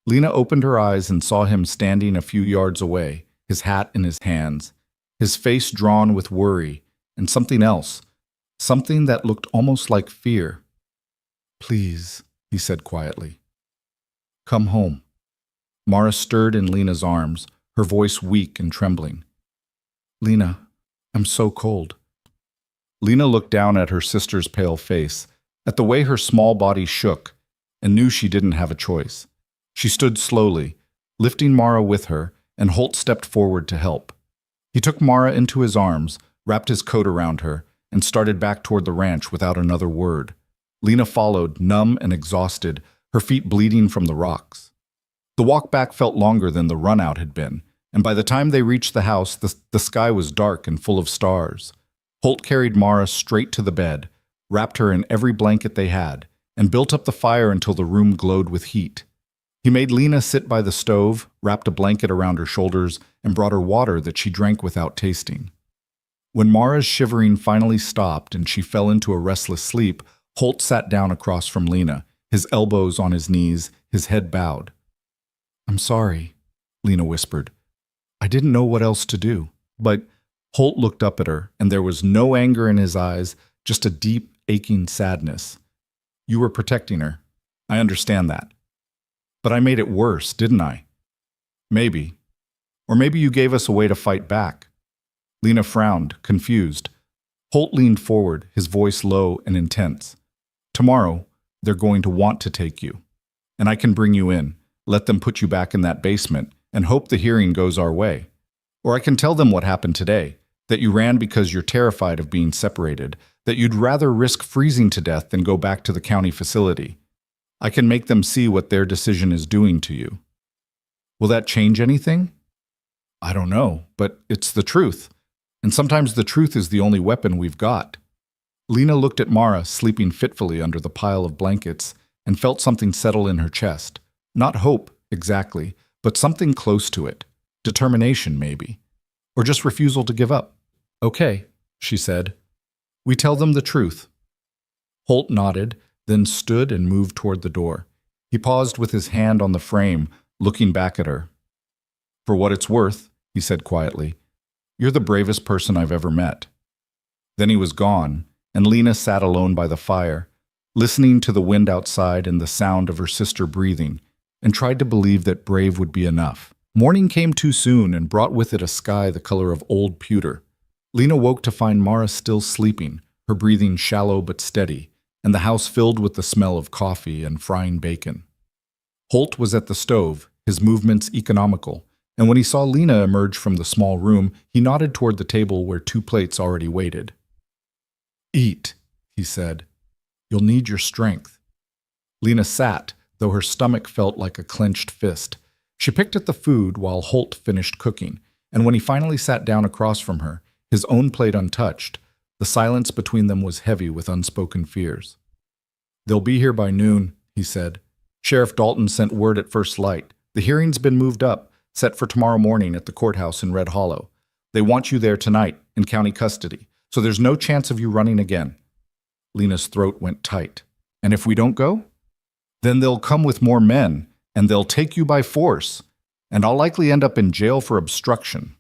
Lena opened her eyes and saw him standing a few yards away, his hat in his hands, his face drawn with worry and something else, something that looked almost like fear. "Please," he said quietly. "Come home." Mara stirred in Lena's arms, her voice weak and trembling. "Lena, I'm so cold." Lena looked down at her sister's pale face, at the way her small body shook, and knew she didn't have a choice. She stood slowly, lifting Mara with her, and Holt stepped forward to help. He took Mara into his arms, wrapped his coat around her, and started back toward the ranch without another word. Lena followed, numb and exhausted, her feet bleeding from the rocks. The walk back felt longer than the run-out had been, and by the time they reached the house, the sky was dark and full of stars. Holt carried Mara straight to the bed, wrapped her in every blanket they had, and built up the fire until the room glowed with heat. He made Lena sit by the stove, wrapped a blanket around her shoulders, and brought her water that she drank without tasting. When Mara's shivering finally stopped and she fell into a restless sleep, Holt sat down across from Lena, his elbows on his knees, his head bowed. "I'm sorry," Lena whispered. "I didn't know what else to do." But Holt looked up at her, and there was no anger in his eyes, just a deep, aching sadness. "You were protecting her. I understand that. But I made it worse, didn't I? Maybe. Or maybe you gave us a way to fight back." Lena frowned, confused. Holt leaned forward, his voice low and intense. "Tomorrow, they're going to want to take you. And I can bring you in, let them put you back in that basement, and hope the hearing goes our way. Or I can tell them what happened today, that you ran because you're terrified of being separated, that you'd rather risk freezing to death than go back to the county facility. I can make them see what their decision is doing to you. Will that change anything? I don't know, but it's the truth. And sometimes the truth is the only weapon we've got." Lena looked at Mara, sleeping fitfully under the pile of blankets, and felt something settle in her chest. Not hope, exactly, but something close to it. Determination, maybe. Or just refusal to give up. "Okay," she said. "We tell them the truth." Holt nodded, then stood and moved toward the door. He paused with his hand on the frame, looking back at her. "For what it's worth," he said quietly, "you're the bravest person I've ever met." Then he was gone, and Lena sat alone by the fire, listening to the wind outside and the sound of her sister breathing, and tried to believe that brave would be enough. Morning came too soon and brought with it a sky the color of old pewter. Lena woke to find Mara still sleeping, her breathing shallow but steady, and the house filled with the smell of coffee and frying bacon. Holt was at the stove, his movements economical, and when he saw Lena emerge from the small room, he nodded toward the table where 2 plates already waited. "Eat," he said. "You'll need your strength." Lena sat, though her stomach felt like a clenched fist. She picked at the food while Holt finished cooking, and when he finally sat down across from her, his own plate untouched, the silence between them was heavy with unspoken fears. "They'll be here by noon," he said. "Sheriff Dalton sent word at first light. The hearing's been moved up, set for tomorrow morning at the courthouse in Red Hollow. They want you there tonight, in county custody, so there's no chance of you running again." Lena's throat went tight. "And if we don't go?" "Then they'll come with more men, and they'll take you by force, and I'll likely end up in jail for obstruction."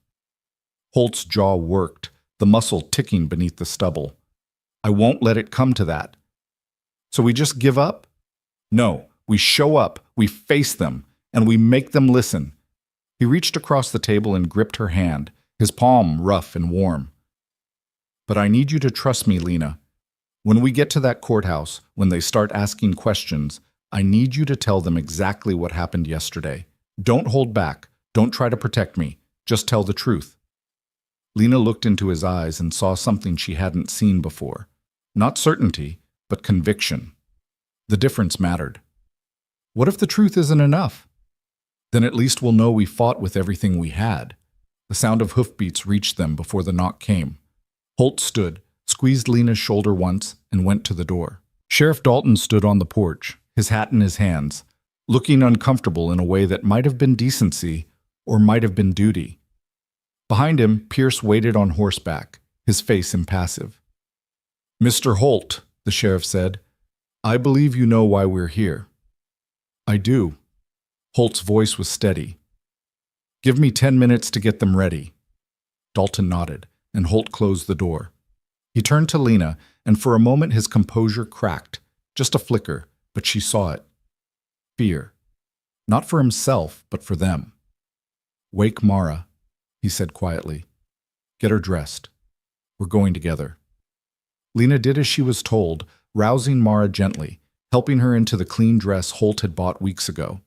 Holt's jaw worked, the muscle ticking beneath the stubble. "I won't let it come to that." "So we just give up?" "No, we show up, we face them, and we make them listen." He reached across the table and gripped her hand, his palm rough and warm. "But I need you to trust me, Lena. When we get to that courthouse, when they start asking questions, I need you to tell them exactly what happened yesterday. Don't hold back. Don't try to protect me. Just tell the truth." Lena looked into his eyes and saw something she hadn't seen before. Not certainty, but conviction. The difference mattered. What if the truth isn't enough? Then at least we'll know we fought with everything we had. The sound of hoofbeats reached them before the knock came. Holt stood, squeezed Lena's shoulder once, and went to the door. Sheriff Dalton stood on the porch, his hat in his hands, looking uncomfortable in a way that might have been decency or might have been duty. Behind him, Pierce waited on horseback, his face impassive. Mr. Holt, the sheriff said, I believe you know why we're here. I do. Holt's voice was steady. Give me 10 minutes to get them ready. Dalton nodded, and Holt closed the door. He turned to Lena, and for a moment his composure cracked, just a flicker, but she saw it. Fear. Not for himself, but for them. Wake Mara, he said quietly. Get her dressed. We're going together. Lena did as she was told, rousing Mara gently, helping her into the clean dress Holt had bought weeks ago.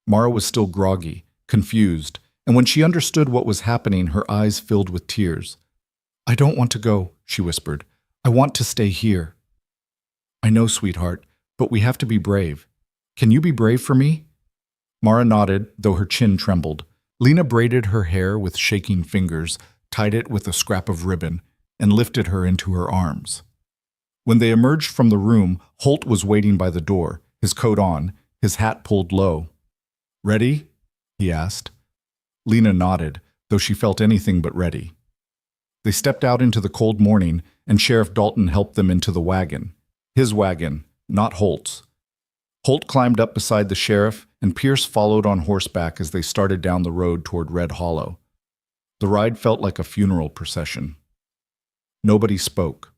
Mara was still groggy, confused, and when she understood what was happening, her eyes filled with tears. I don't want to go, she whispered. I want to stay here. I know, sweetheart, but we have to be brave. Can you be brave for me? Mara nodded, though her chin trembled. Lena braided her hair with shaking fingers, tied it with a scrap of ribbon, and lifted her into her arms. When they emerged from the room, Holt was waiting by the door, his coat on, his hat pulled low. Ready? He asked. Lena nodded, though she felt anything but ready. They stepped out into the cold morning, and Sheriff Dalton helped them into the wagon. His wagon, not Holt's. Holt climbed up beside the sheriff, and Pierce followed on horseback as they started down the road toward Red Hollow. The ride felt like a funeral procession. Nobody spoke.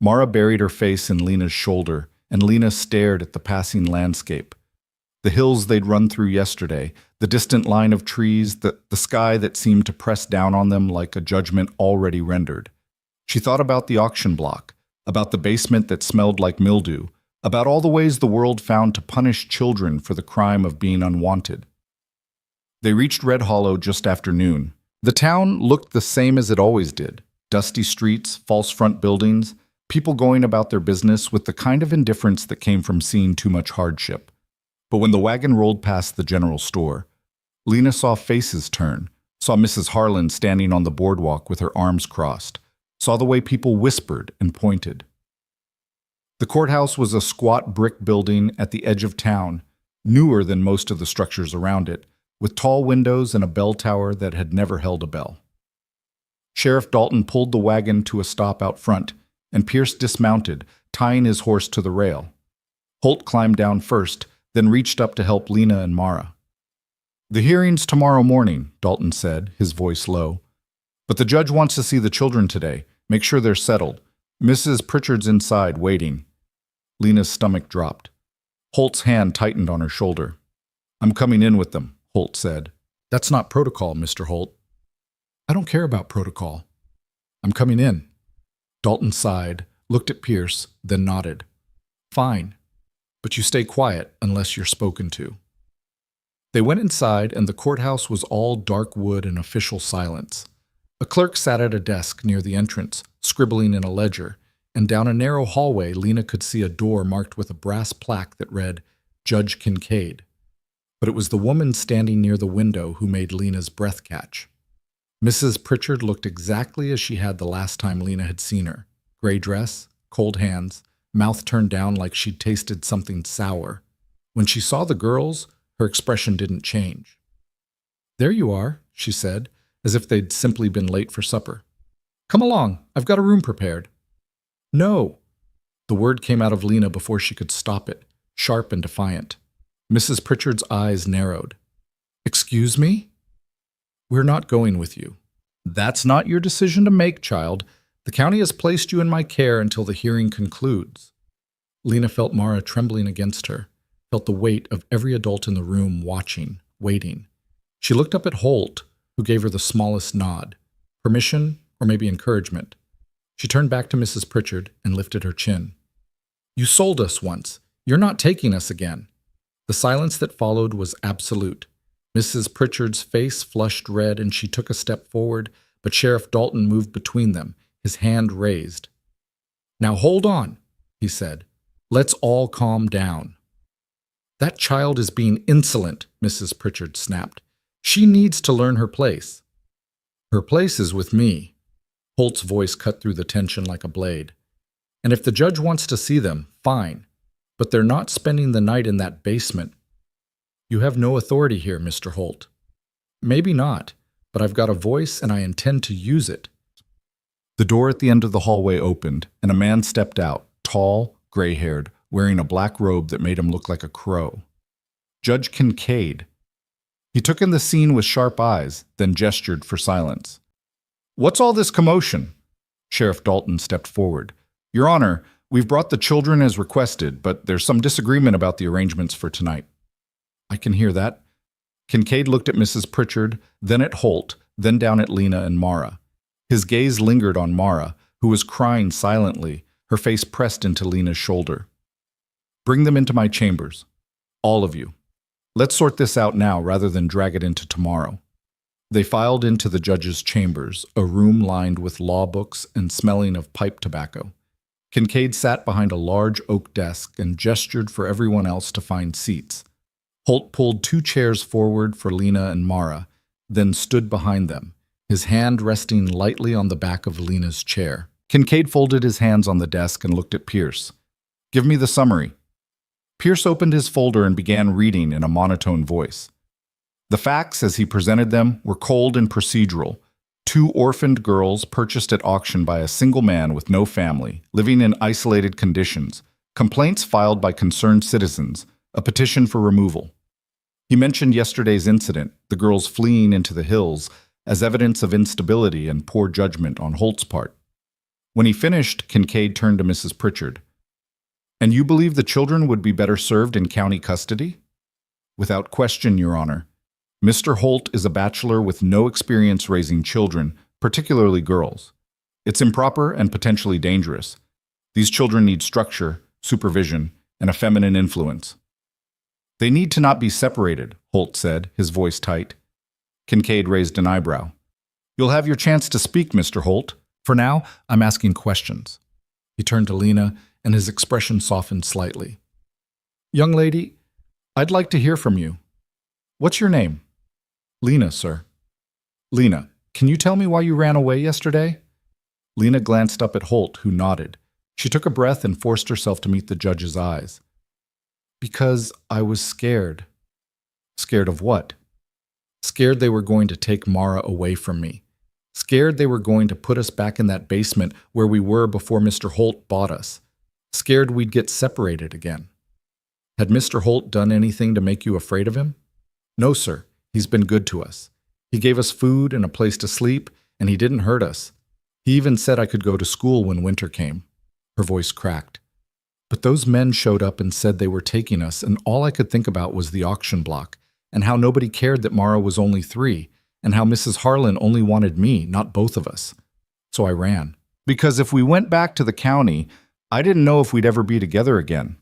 Mara buried her face in Lena's shoulder, and Lena stared at the passing landscape. The hills they'd run through yesterday, the distant line of trees, the sky that seemed to press down on them like a judgment already rendered. She thought about the auction block, about the basement that smelled like mildew, about all the ways the world found to punish children for the crime of being unwanted. They reached Red Hollow just after noon. The town looked the same as it always did. Dusty streets, false front buildings, people going about their business with the kind of indifference that came from seeing too much hardship. But when the wagon rolled past the general store, Lena saw faces turn, saw Mrs. Harlan standing on the boardwalk with her arms crossed, saw the way people whispered and pointed. The courthouse was a squat brick building at the edge of town, newer than most of the structures around it, with tall windows and a bell tower that had never held a bell. Sheriff Dalton pulled the wagon to a stop out front, and Pierce dismounted, tying his horse to the rail. Holt climbed down first, then reached up to help Lena and Mara. The hearing's tomorrow morning, Dalton said, his voice low. But the judge wants to see the children today. Make sure they're settled. Mrs. Pritchard's inside, waiting. Lena's stomach dropped. Holt's hand tightened on her shoulder. I'm coming in with them, Holt said. That's not protocol, Mr. Holt. I don't care about protocol. I'm coming in. Dalton sighed, looked at Pierce, then nodded. Fine, but you stay quiet unless you're spoken to. They went inside, and the courthouse was all dark wood and official silence. A clerk sat at a desk near the entrance, scribbling in a ledger, and down a narrow hallway Lena could see a door marked with a brass plaque that read, Judge Kincaid. But it was the woman standing near the window who made Lena's breath catch. Mrs. Pritchard looked exactly as she had the last time Lena had seen her. Gray dress, cold hands, mouth turned down like she'd tasted something sour. When she saw the girls, her expression didn't change. There you are, she said, as if they'd simply been late for supper. Come along, I've got a room prepared. No. The word came out of Lena before she could stop it, sharp and defiant. Mrs. Pritchard's eyes narrowed. Excuse me? We're not going with you. That's not your decision to make, child. The county has placed you in my care until the hearing concludes. Lena felt Mara trembling against her, felt the weight of every adult in the room watching, waiting. She looked up at Holt, who gave her the smallest nod. Permission, or maybe encouragement. She turned back to Mrs. Pritchard and lifted her chin. You sold us once. You're not taking us again. The silence that followed was absolute. Mrs. Pritchard's face flushed red and she took a step forward, but Sheriff Dalton moved between them, his hand raised. Now hold on, he said. Let's all calm down. That child is being insolent, Mrs. Pritchard snapped. She needs to learn her place. Her place is with me. Holt's voice cut through the tension like a blade. And if the judge wants to see them, fine. But they're not spending the night in that basement. You have no authority here, Mr. Holt. Maybe not, but I've got a voice and I intend to use it. The door at the end of the hallway opened, and a man stepped out, tall, gray-haired, wearing a black robe that made him look like a crow. Judge Kincaid. He took in the scene with sharp eyes, then gestured for silence. "What's all this commotion?" Sheriff Dalton stepped forward. "Your Honor, we've brought the children as requested, but there's some disagreement about the arrangements for tonight." "I can hear that." Kincaid looked at Mrs. Pritchard, then at Holt, then down at Lena and Mara. His gaze lingered on Mara, who was crying silently, her face pressed into Lena's shoulder. "Bring them into my chambers. All of you. Let's sort this out now rather than drag it into tomorrow." They filed into the judge's chambers, a room lined with law books and smelling of pipe tobacco. Kincaid sat behind a large oak desk and gestured for everyone else to find seats. Holt pulled 2 chairs forward for Lena and Mara, then stood behind them, his hand resting lightly on the back of Lena's chair. Kincaid folded his hands on the desk and looked at Pierce. "Give me the summary." Pierce opened his folder and began reading in a monotone voice. The facts, as he presented them, were cold and procedural. 2 orphaned girls purchased at auction by a single man with no family, living in isolated conditions, complaints filed by concerned citizens, a petition for removal. He mentioned yesterday's incident, the girls fleeing into the hills, as evidence of instability and poor judgment on Holt's part. When he finished, Kincaid turned to Mrs. Pritchard. "And you believe the children would be better served in county custody?" "Without question, Your Honor. Mr. Holt is a bachelor with no experience raising children, particularly girls. It's improper and potentially dangerous. These children need structure, supervision, and a feminine influence." "They need to not be separated," Holt said, his voice tight. Kincaid raised an eyebrow. "You'll have your chance to speak, Mr. Holt. For now, I'm asking questions." He turned to Lena, and his expression softened slightly. "Young lady, I'd like to hear from you. What's your name?" "Lena, sir." "Lena, can you tell me why you ran away yesterday?" Lena glanced up at Holt, who nodded. She took a breath and forced herself to meet the judge's eyes. "Because I was scared." "Scared of what?" "Scared they were going to take Mara away from me. Scared they were going to put us back in that basement where we were before Mr. Holt bought us. Scared we'd get separated again." "Had Mr. Holt done anything to make you afraid of him?" "No, sir. He's been good to us. He gave us food and a place to sleep, and he didn't hurt us. He even said I could go to school when winter came." Her voice cracked. "But those men showed up and said they were taking us, and all I could think about was the auction block, and how nobody cared that Mara was only 3, and how Mrs. Harlan only wanted me, not both of us. So I ran. Because if we went back to the county, I didn't know if we'd ever be together again."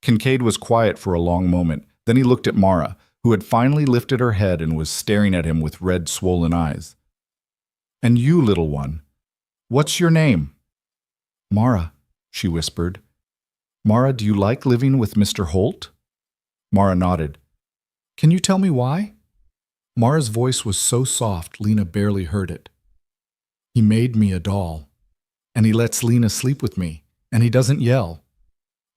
Kincaid was quiet for a long moment. Then he looked at Mara, who had finally lifted her head and was staring at him with red, swollen eyes. "And you, little one, what's your name?" "Mara," she whispered. "Mara, do you like living with Mr. Holt?" Mara nodded. "Can you tell me why?" Mara's voice was so soft, Lena barely heard it. "He made me a doll. And he lets Lena sleep with me. And he doesn't yell."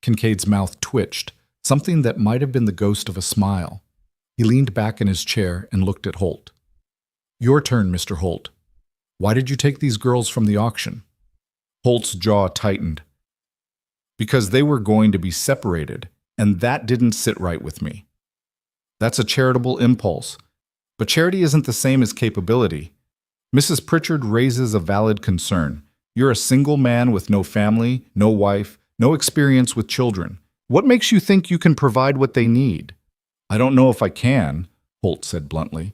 Kincaid's mouth twitched, something that might have been the ghost of a smile. He leaned back in his chair and looked at Holt. "Your turn, Mr. Holt. Why did you take these girls from the auction?" Holt's jaw tightened. "Because they were going to be separated, and that didn't sit right with me. That's a charitable impulse. But charity isn't the same as capability. Mrs. Pritchard raises a valid concern. You're a single man with no family, no wife, no experience with children. What makes you think you can provide what they need?" "I don't know if I can," Holt said bluntly.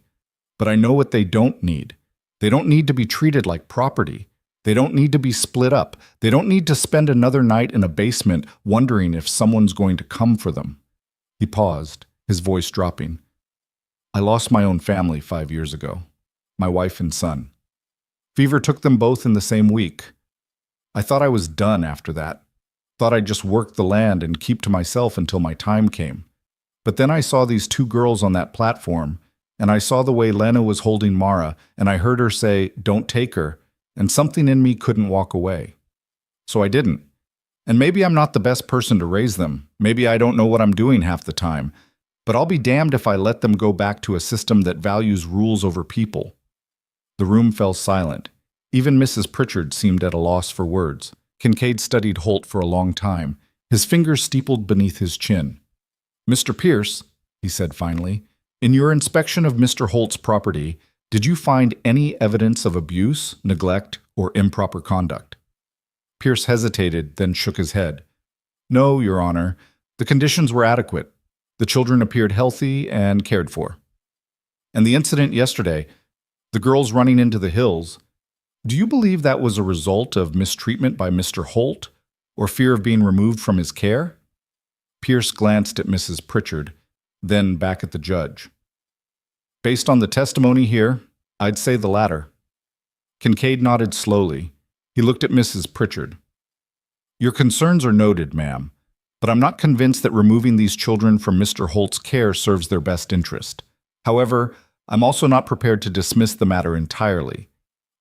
"But I know what they don't need. They don't need to be treated like property. They don't need to be split up. They don't need to spend another night in a basement wondering if someone's going to come for them." He paused, his voice dropping. "I lost my own family 5 years ago, my wife and son. Fever took them both in the same week. I thought I was done after that. Thought I'd just work the land and keep to myself until my time came. But then I saw these 2 girls on that platform, and I saw the way Lena was holding Mara, and I heard her say, 'Don't take her,' and something in me couldn't walk away. So I didn't. And maybe I'm not the best person to raise them. Maybe I don't know what I'm doing half the time. But I'll be damned if I let them go back to a system that values rules over people." The room fell silent. Even Mrs. Pritchard seemed at a loss for words. Kincaid studied Holt for a long time, his fingers steepled beneath his chin. "Mr. Pierce," he said finally, "in your inspection of Mr. Holt's property, did you find any evidence of abuse, neglect, or improper conduct?" Pierce hesitated, then shook his head. "No, Your Honor. The conditions were adequate. The children appeared healthy and cared for." "And the incident yesterday, the girls running into the hills, do you believe that was a result of mistreatment by Mr. Holt, or fear of being removed from his care?" Pierce glanced at Mrs. Pritchard, then back at the judge. "Based on the testimony here, I'd say the latter." Kincaid nodded slowly. He looked at Mrs. Pritchard. "Your concerns are noted, ma'am, but I'm not convinced that removing these children from Mr. Holt's care serves their best interest. However, I'm also not prepared to dismiss the matter entirely.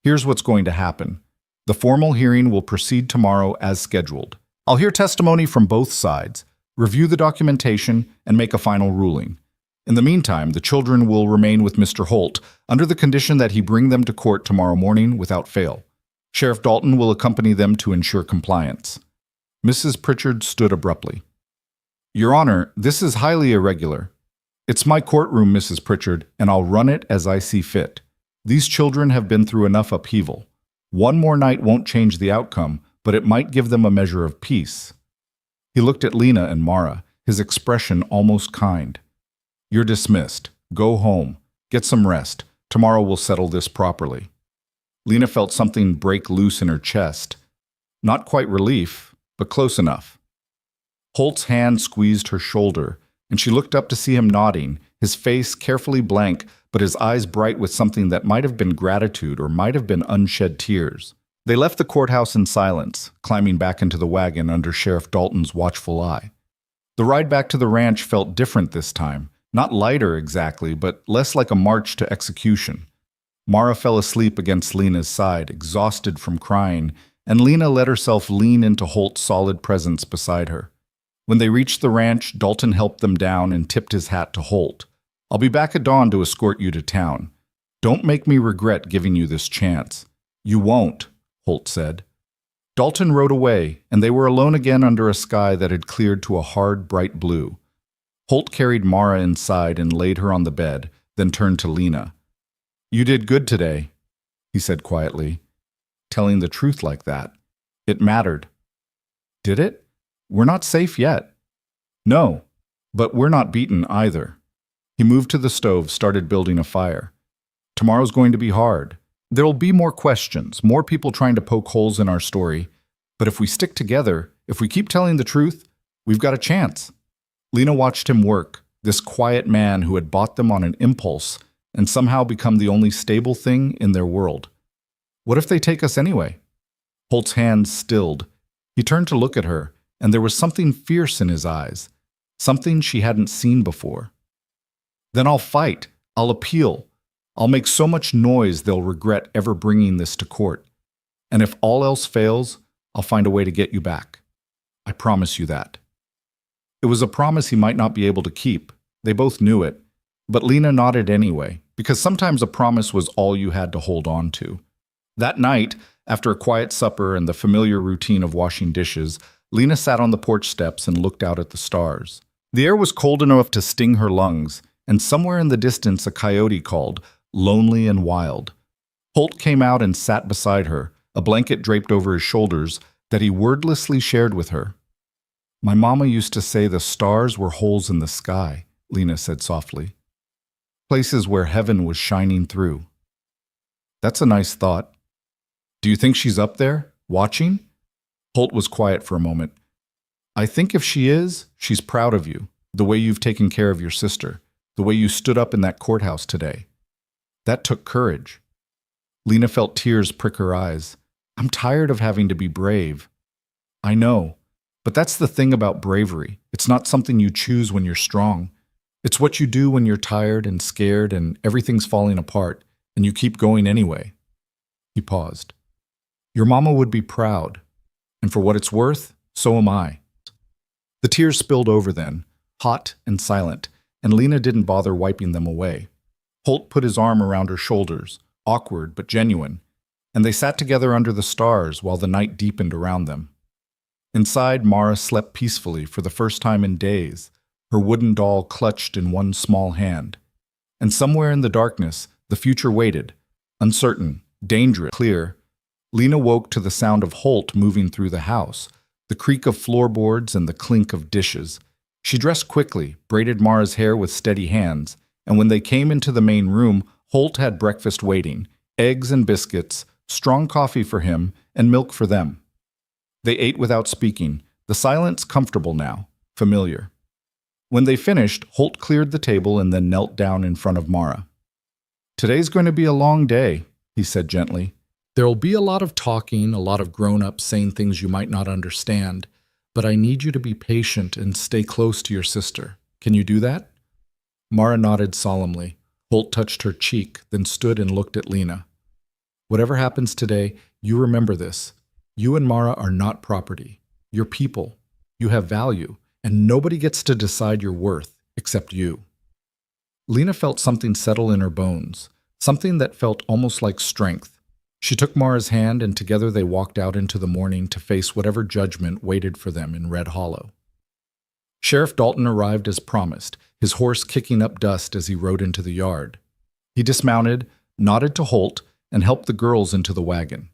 Here's what's going to happen. The formal hearing will proceed tomorrow as scheduled. I'll hear testimony from both sides, review the documentation, and make a final ruling. In the meantime, the children will remain with Mr. Holt under the condition that he bring them to court tomorrow morning without fail. Sheriff Dalton will accompany them to ensure compliance." Mrs. Pritchard stood abruptly. "Your Honor, this is highly irregular. It's my courtroom, Mrs. Pritchard, and I'll run it as I see fit. These children have been through enough upheaval. One more night won't change the outcome, but it might give them a measure of peace." He looked at Lena and Mara, his expression almost kind. "You're dismissed. Go home. Get some rest. Tomorrow we'll settle this properly." Lena felt something break loose in her chest. Not quite relief, but close enough. Holt's hand squeezed her shoulder, and she looked up to see him nodding, his face carefully blank, but his eyes bright with something that might have been gratitude or might have been unshed tears. They left the courthouse in silence, climbing back into the wagon under Sheriff Dalton's watchful eye. The ride back to the ranch felt different this time, not lighter exactly, but less like a march to execution. Mara fell asleep against Lena's side, exhausted from crying, and Lena let herself lean into Holt's solid presence beside her. When they reached the ranch, Dalton helped them down and tipped his hat to Holt. "I'll be back at dawn to escort you to town. Don't make me regret giving you this chance." "You won't," Holt said. Dalton rode away, and they were alone again under a sky that had cleared to a hard, bright blue. Holt carried Mara inside and laid her on the bed, then turned to Lena. "You did good today," he said quietly. Telling the truth like that. It mattered. "Did it? We're not safe yet." "No, but we're not beaten either." He moved to the stove, started building a fire. "Tomorrow's going to be hard. There'll be more questions, more people trying to poke holes in our story. But if we stick together, if we keep telling the truth, we've got a chance." Lena watched him work, this quiet man who had bought them on an impulse and somehow become the only stable thing in their world. What if they take us anyway? Holt's hands stilled. He turned to look at her, and there was something fierce in his eyes, something she hadn't seen before. "Then I'll fight. I'll appeal. I'll make so much noise they'll regret ever bringing this to court. And if all else fails, I'll find a way to get you back. I promise you that." It was a promise he might not be able to keep. They both knew it. But Lena nodded anyway, because sometimes a promise was all you had to hold on to. That night, after a quiet supper and the familiar routine of washing dishes, Lena sat on the porch steps and looked out at the stars. The air was cold enough to sting her lungs, and somewhere in the distance a coyote called, lonely and wild. Holt came out and sat beside her, a blanket draped over his shoulders that he wordlessly shared with her. "My mama used to say the stars were holes in the sky," Lena said softly. "Places where heaven was shining through." "That's a nice thought. Do you think she's up there, watching?" Holt was quiet for a moment. "I think if she is, she's proud of you, the way you've taken care of your sister, the way you stood up in that courthouse today. That took courage." Lena felt tears prick her eyes. "I'm tired of having to be brave." "I know, but that's the thing about bravery. It's not something you choose when you're strong. It's what you do when you're tired and scared and everything's falling apart, and you keep going anyway." He paused. "Your mama would be proud, and for what it's worth, so am I." The tears spilled over then, hot and silent, and Lena didn't bother wiping them away. Holt put his arm around her shoulders, awkward but genuine. and they sat together under the stars while the night deepened around them. Inside, Mara slept peacefully for the first time in days, her wooden doll clutched in one small hand. And somewhere in the darkness, the future waited, uncertain, dangerous, clear. Lena woke to the sound of Holt moving through the house, the creak of floorboards and the clink of dishes. She dressed quickly, braided Mara's hair with steady hands, and when they came into the main room, Holt had breakfast waiting, eggs and biscuits, strong coffee for him, and milk for them. They ate without speaking, the silence comfortable now, familiar. When they finished, Holt cleared the table and then knelt down in front of Mara. "Today's going to be a long day," he said gently. "There'll be a lot of talking, a lot of grown-ups saying things you might not understand, but I need you to be patient and stay close to your sister. Can you do that?" Mara nodded solemnly. Holt touched her cheek, then stood and looked at Lena. "Whatever happens today, you remember this. You and Mara are not property. You're people. You have value, and nobody gets to decide your worth except you." Lena felt something settle in her bones, something that felt almost like strength. She took Mara's hand, and together they walked out into the morning to face whatever judgment waited for them in Red Hollow. Sheriff Dalton arrived as promised, his horse kicking up dust as he rode into the yard. He dismounted, nodded to Holt, and helped the girls into the wagon.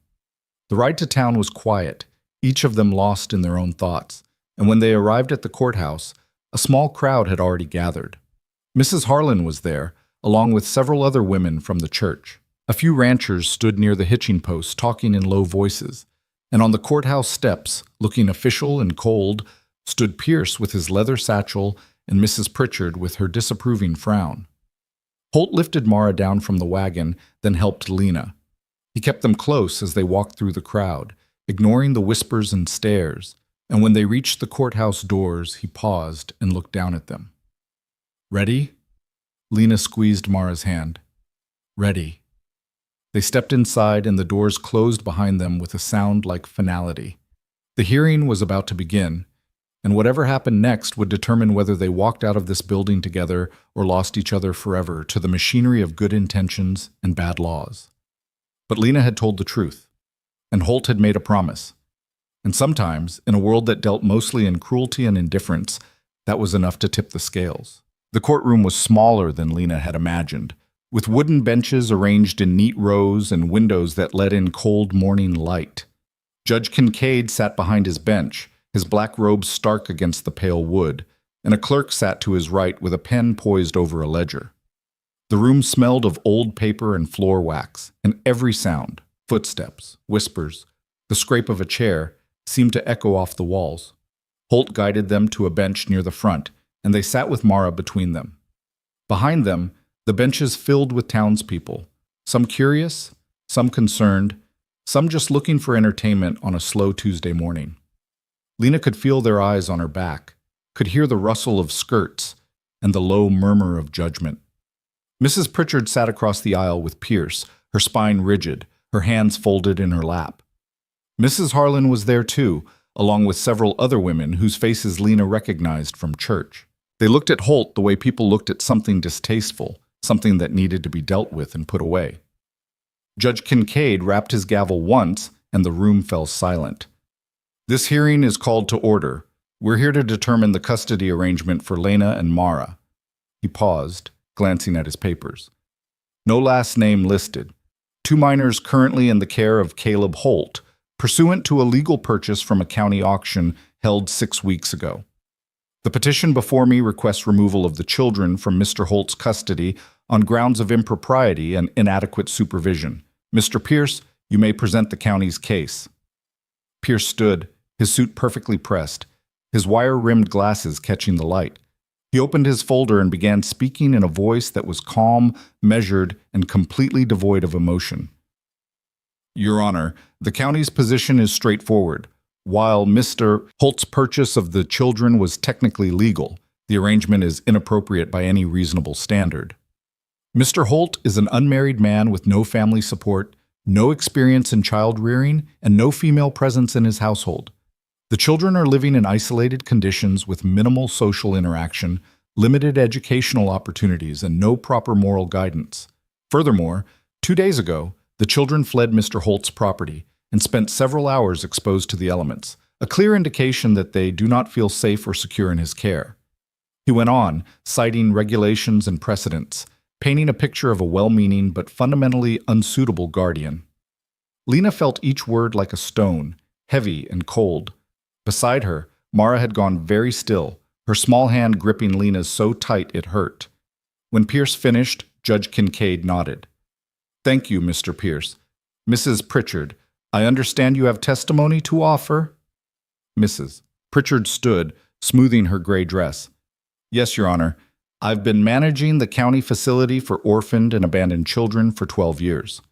The ride to town was quiet, each of them lost in their own thoughts, and when they arrived at the courthouse, a small crowd had already gathered. Mrs. Harlan was there, along with several other women from the church. A few ranchers stood near the hitching post talking in low voices, and on the courthouse steps, looking official and cold, stood Pierce with his leather satchel and Mrs. Pritchard with her disapproving frown. Holt lifted Mara down from the wagon, then helped Lena. He kept them close as they walked through the crowd, ignoring the whispers and stares, and when they reached the courthouse doors, he paused and looked down at them. "Ready?" Lena squeezed Mara's hand. "Ready." They stepped inside and the doors closed behind them with a sound like finality. The hearing was about to begin, and whatever happened next would determine whether they walked out of this building together or lost each other forever to the machinery of good intentions and bad laws. But Lena had told the truth, and Holt had made a promise. And sometimes, in a world that dealt mostly in cruelty and indifference, that was enough to tip the scales. The courtroom was smaller than Lena had imagined, with wooden benches arranged in neat rows and windows that let in cold morning light. Judge Kincaid sat behind his bench, his black robe stark against the pale wood, and a clerk sat to his right with a pen poised over a ledger. The room smelled of old paper and floor wax, and every sound, footsteps, whispers, the scrape of a chair, seemed to echo off the walls. Holt guided them to a bench near the front, and they sat with Mara between them. Behind them, the benches filled with townspeople, some curious, some concerned, some just looking for entertainment on a slow Tuesday morning. Lena could feel their eyes on her back, could hear the rustle of skirts, and the low murmur of judgment. Mrs. Pritchard sat across the aisle with Pierce, her spine rigid, her hands folded in her lap. Mrs. Harlan was there too, along with several other women whose faces Lena recognized from church. They looked at Holt the way people looked at something distasteful, something that needed to be dealt with and put away. Judge Kincaid rapped his gavel once, and the room fell silent. "This hearing is called to order. We're here to determine the custody arrangement for Lena and Mara." He paused, glancing at his papers. "No last name listed. 2 minors currently in the care of Caleb Holt, pursuant to a legal purchase from a county auction held 6 weeks ago. The petition before me requests removal of the children from Mr. Holt's custody on grounds of impropriety and inadequate supervision. Mr. Pierce, you may present the county's case." Pierce stood, his suit perfectly pressed, his wire-rimmed glasses catching the light. He opened his folder and began speaking in a voice that was calm, measured, and completely devoid of emotion. "Your Honor, the county's position is straightforward. While Mr. Holt's purchase of the children was technically legal, the arrangement is inappropriate by any reasonable standard. Mr. Holt is an unmarried man with no family support, no experience in child rearing, and no female presence in his household. The children are living in isolated conditions with minimal social interaction, limited educational opportunities, and no proper moral guidance. Furthermore, 2 days ago, The children fled Mr. Holt's property and spent several hours exposed to the elements, a clear indication that they do not feel safe or secure in his care. He went on, citing regulations and precedents, painting a picture of a well-meaning but fundamentally unsuitable guardian. Lena felt each word like a stone, heavy and cold. Beside her, Mara had gone very still, her small hand gripping Lena's so tight it hurt. When Pierce finished, Judge Kincaid nodded. "Thank you, Mr. Pierce. Mrs. Pritchard, I understand you have testimony to offer?" Mrs. Pritchard stood, smoothing her gray dress. "Yes, Your Honor. I've been managing the county facility for orphaned and abandoned children for 12 years.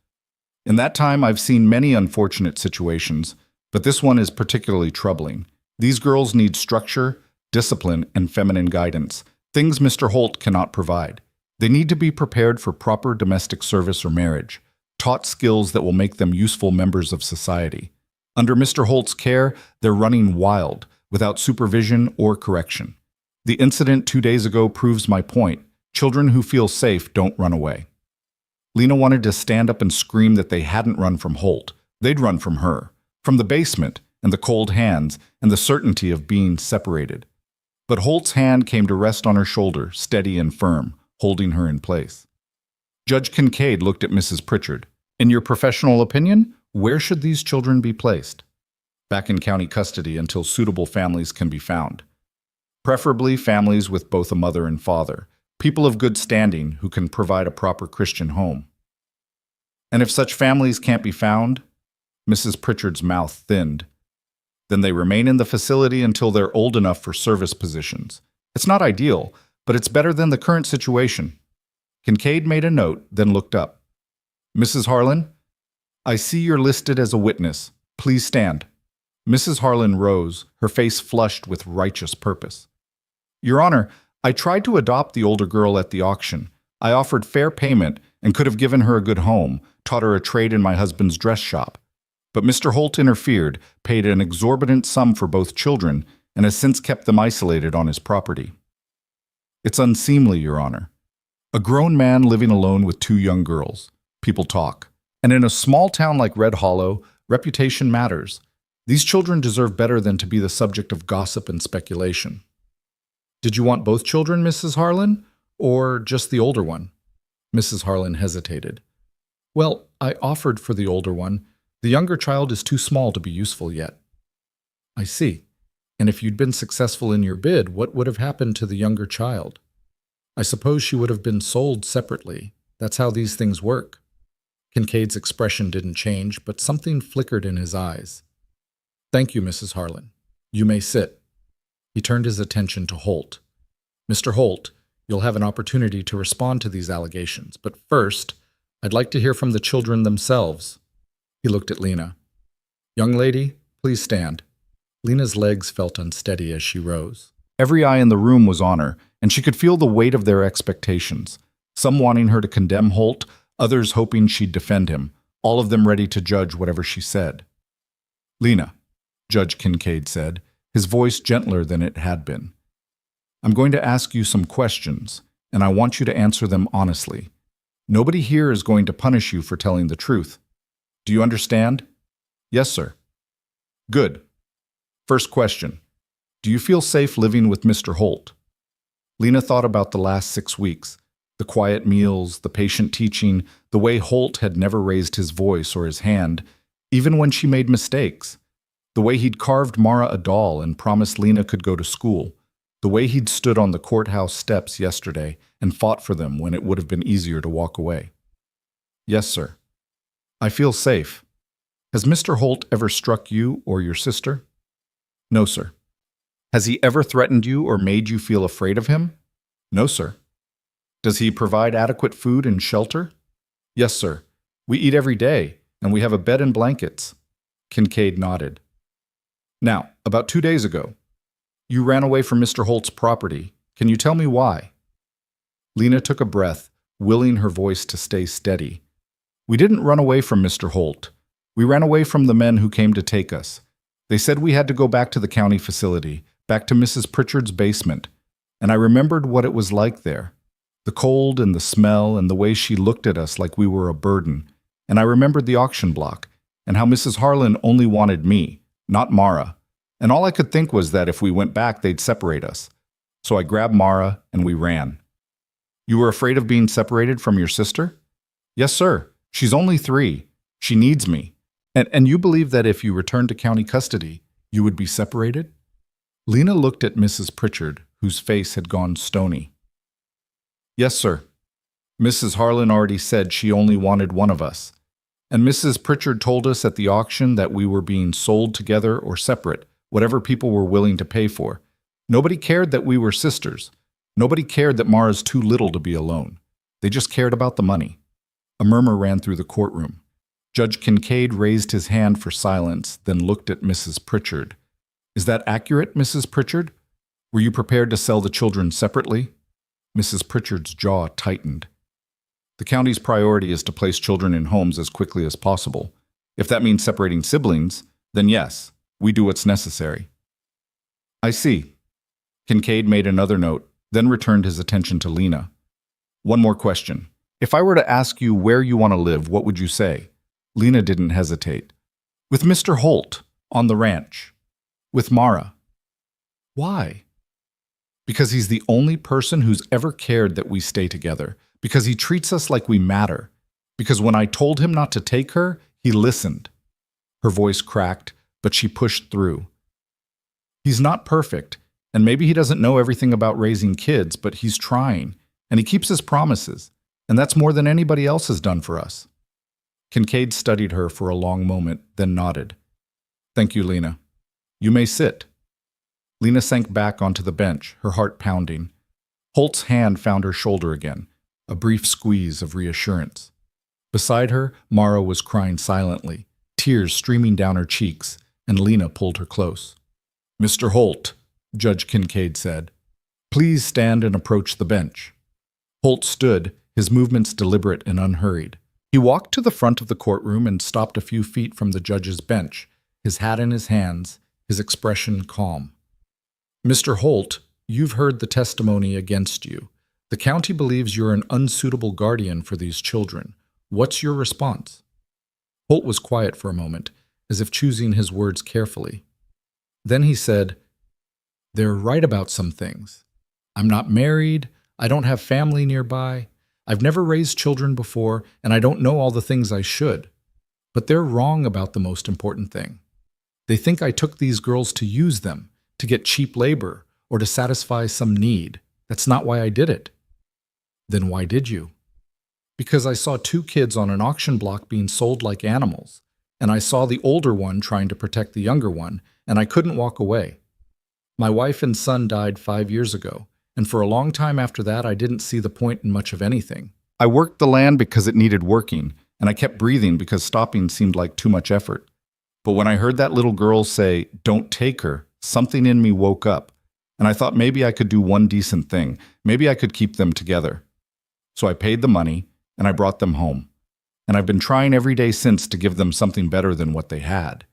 In that time, I've seen many unfortunate situations, but this one is particularly troubling. These girls need structure, discipline, and feminine guidance, things Mr. Holt cannot provide. They need to be prepared for proper domestic service or marriage, taught skills that will make them useful members of society. Under Mr. Holt's care, they're running wild, without supervision or correction. The incident 2 days ago proves my point. Children who feel safe don't run away." Lena wanted to stand up and scream that they hadn't run from Holt. They'd run from her, from the basement, and the cold hands, and the certainty of being separated. But Holt's hand came to rest on her shoulder, steady and firm, holding her in place. Judge Kincaid looked at Mrs. Pritchard. "In your professional opinion, where should these children be placed?" "Back in county custody until suitable families can be found. Preferably families with both a mother and father, people of good standing who can provide a proper Christian home." "And if such families can't be found?" Mrs. Pritchard's mouth thinned. "Then they remain in the facility until they're old enough for service positions. It's not ideal, but it's better than the current situation." Kincaid made a note, then looked up. "Mrs. Harlan, I see you're listed as a witness. Please stand." Mrs. Harlan rose, her face flushed with righteous purpose. "Your Honor, I tried to adopt the older girl at the auction. I offered fair payment and could have given her a good home, taught her a trade in my husband's dress shop. But Mr. Holt interfered, paid an exorbitant sum for both children, and has since kept them isolated on his property. It's unseemly, Your Honor. A grown man living alone with 2 young girls. People talk. And in a small town like Red Hollow, reputation matters. These children deserve better than to be the subject of gossip and speculation." "Did you want both children, Mrs. Harlan, or just the older one?" Mrs. Harlan hesitated. "Well, I offered for the older one. The younger child is too small to be useful yet." "I see. And if you'd been successful in your bid, what would have happened to the younger child?" "I suppose she would have been sold separately. That's how these things work." Kincaid's expression didn't change, but something flickered in his eyes. "Thank you, Mrs. Harlan. You may sit." He turned his attention to Holt. "Mr. Holt, you'll have an opportunity to respond to these allegations, but first, I'd like to hear from the children themselves." He looked at Lena. "Young lady, please stand." Lena's legs felt unsteady as she rose. Every eye in the room was on her, and she could feel the weight of their expectations. Some wanting her to condemn Holt, others hoping she'd defend him, all of them ready to judge whatever she said. "Lena," Judge Kincaid said, his voice gentler than it had been, "I'm going to ask you some questions, and I want you to answer them honestly. Nobody here is going to punish you for telling the truth. Do you understand?" "Yes, sir." "Good. First question. Do you feel safe living with Mr. Holt?" Lena thought about the last 6 weeks, the quiet meals, the patient teaching, the way Holt had never raised his voice or his hand, even when she made mistakes, the way he'd carved Mara a doll and promised Lena could go to school, the way he'd stood on the courthouse steps yesterday and fought for them when it would have been easier to walk away. "Yes, sir. I feel safe. Has Mr. Holt ever struck you or your sister?" "No, sir." "Has he ever threatened you or made you feel afraid of him?" "No, sir." "Does he provide adequate food and shelter?" "Yes, sir. We eat every day, and we have a bed and blankets." Kincaid nodded. "Now, about 2 days ago, you ran away from Mr. Holt's property. Can you tell me why?" Lena took a breath, willing her voice to stay steady. "We didn't run away from Mr. Holt. We ran away from the men who came to take us. They said we had to go back to the county facility, back to Mrs. Pritchard's basement, and I remembered what it was like there. The cold and the smell and the way she looked at us like we were a burden. And I remembered the auction block, and how Mrs. Harlan only wanted me, not Mara. And all I could think was that if we went back, they'd separate us. So I grabbed Mara and we ran. You were afraid of being separated from your sister? Yes, sir. She's only 3. She needs me. And you believe that if you returned to county custody, you would be separated? Lena looked at Mrs. Pritchard, whose face had gone stony. Yes, sir. Mrs. Harlan already said she only wanted one of us. And Mrs. Pritchard told us at the auction that we were being sold together or separate, whatever people were willing to pay for. Nobody cared that we were sisters. Nobody cared that Mara's too little to be alone. They just cared about the money. A murmur ran through the courtroom. Judge Kincaid raised his hand for silence, then looked at Mrs. Pritchard. Is that accurate, Mrs. Pritchard? Were you prepared to sell the children separately? Mrs. Pritchard's jaw tightened. The county's priority is to place children in homes as quickly as possible. If that means separating siblings, then yes, we do what's necessary. I see. Kincaid made another note, then returned his attention to Lena. One more question. If I were to ask you where you want to live, what would you say? Lena didn't hesitate. With Mr. Holt, on the ranch. With Mara. Why? Because he's the only person who's ever cared that we stay together. Because he treats us like we matter. Because when I told him not to take her, he listened. Her voice cracked, but she pushed through. He's not perfect, and maybe he doesn't know everything about raising kids, but he's trying, and he keeps his promises, and that's more than anybody else has done for us. Kincaid studied her for a long moment, then nodded. Thank you, Lena. You may sit. Lena sank back onto the bench, her heart pounding. Holt's hand found her shoulder again, a brief squeeze of reassurance. Beside her, Mara was crying silently, tears streaming down her cheeks, and Lena pulled her close. Mr. Holt, Judge Kincaid said, please stand and approach the bench. Holt stood, his movements deliberate and unhurried. He walked to the front of the courtroom and stopped a few feet from the judge's bench, his hat in his hands, his expression calm. Mr. Holt, you've heard the testimony against you. The county believes you're an unsuitable guardian for these children. What's your response? Holt was quiet for a moment, as if choosing his words carefully. Then he said, they're right about some things. I'm not married, I don't have family nearby, I've never raised children before, and I don't know all the things I should. But they're wrong about the most important thing. They think I took these girls to use them, to get cheap labor, or to satisfy some need. That's not why I did it. Then why did you? Because I saw 2 kids on an auction block being sold like animals, and I saw the older one trying to protect the younger one, and I couldn't walk away. My wife and son died 5 years ago, and for a long time after that I didn't see the point in much of anything. I worked the land because it needed working, and I kept breathing because stopping seemed like too much effort. But when I heard that little girl say, don't take her, something in me woke up, and I thought maybe I could do one decent thing. Maybe I could keep them together. So I paid the money, and I brought them home. And I've been trying every day since to give them something better than what they had.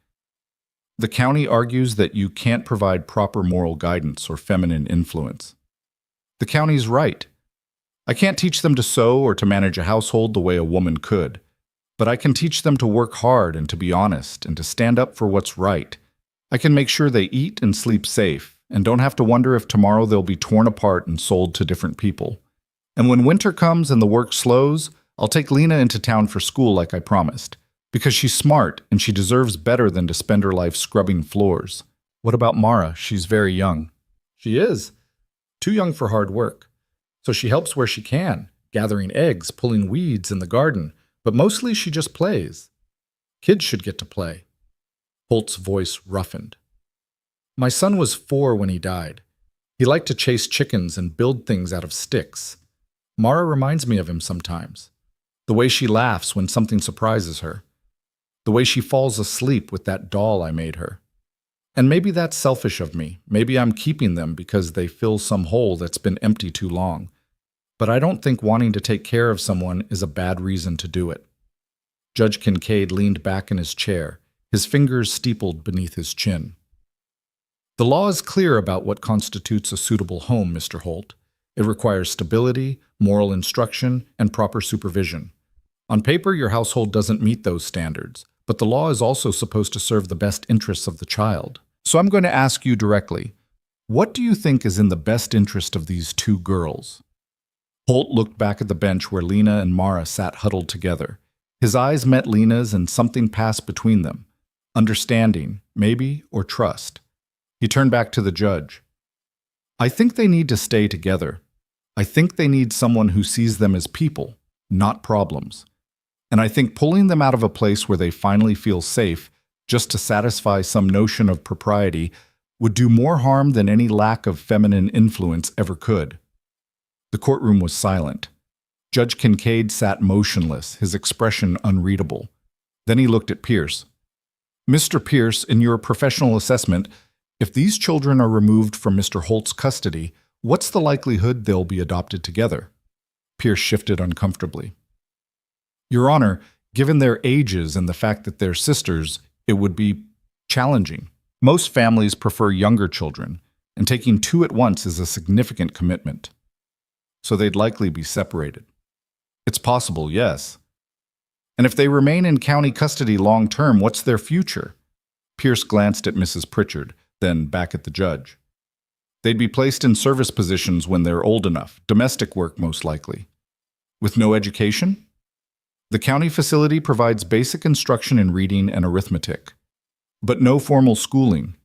The county argues that you can't provide proper moral guidance or feminine influence. The county's right. I can't teach them to sew or to manage a household the way a woman could, but I can teach them to work hard and to be honest and to stand up for what's right. I can make sure they eat and sleep safe and don't have to wonder if tomorrow they'll be torn apart and sold to different people. And when winter comes and the work slows, I'll take Lena into town for school like I promised, because she's smart and she deserves better than to spend her life scrubbing floors. What about Mara? She's very young. She is. Too young for hard work. So she helps where she can, gathering eggs, pulling weeds in the garden, but mostly she just plays. Kids should get to play. Holt's voice roughened. My son was 4 when he died. He liked to chase chickens and build things out of sticks. Mara reminds me of him sometimes. The way she laughs when something surprises her. The way she falls asleep with that doll I made her. And maybe that's selfish of me. Maybe I'm keeping them because they fill some hole that's been empty too long. But I don't think wanting to take care of someone is a bad reason to do it. Judge Kincaid leaned back in his chair, his fingers steepled beneath his chin. The law is clear about what constitutes a suitable home, Mr. Holt. It requires stability, moral instruction, and proper supervision. On paper, your household doesn't meet those standards, but the law is also supposed to serve the best interests of the child. So I'm going to ask you directly, what do you think is in the best interest of these two girls? Holt looked back at the bench where Lena and Mara sat huddled together. His eyes met Lena's and something passed between them. Understanding, maybe, or trust. He turned back to the judge. I think they need to stay together. I think they need someone who sees them as people, not problems. And I think pulling them out of a place where they finally feel safe, just to satisfy some notion of propriety, would do more harm than any lack of feminine influence ever could. The courtroom was silent. Judge Kincaid sat motionless, his expression unreadable. Then he looked at Pierce. Mr. Pierce, in your professional assessment, if these children are removed from Mr. Holt's custody, what's the likelihood they'll be adopted together? Pierce shifted uncomfortably. Your Honor, given their ages and the fact that they're sisters, it would be challenging. Most families prefer younger children, and taking two at once is a significant commitment. So they'd likely be separated. It's possible, yes. And if they remain in county custody long term, what's their future? Pierce glanced at Mrs. Pritchard, then back at the judge. They'd be placed in service positions when they're old enough, domestic work most likely. With no education? The county facility provides basic instruction in reading and arithmetic, but no formal schooling.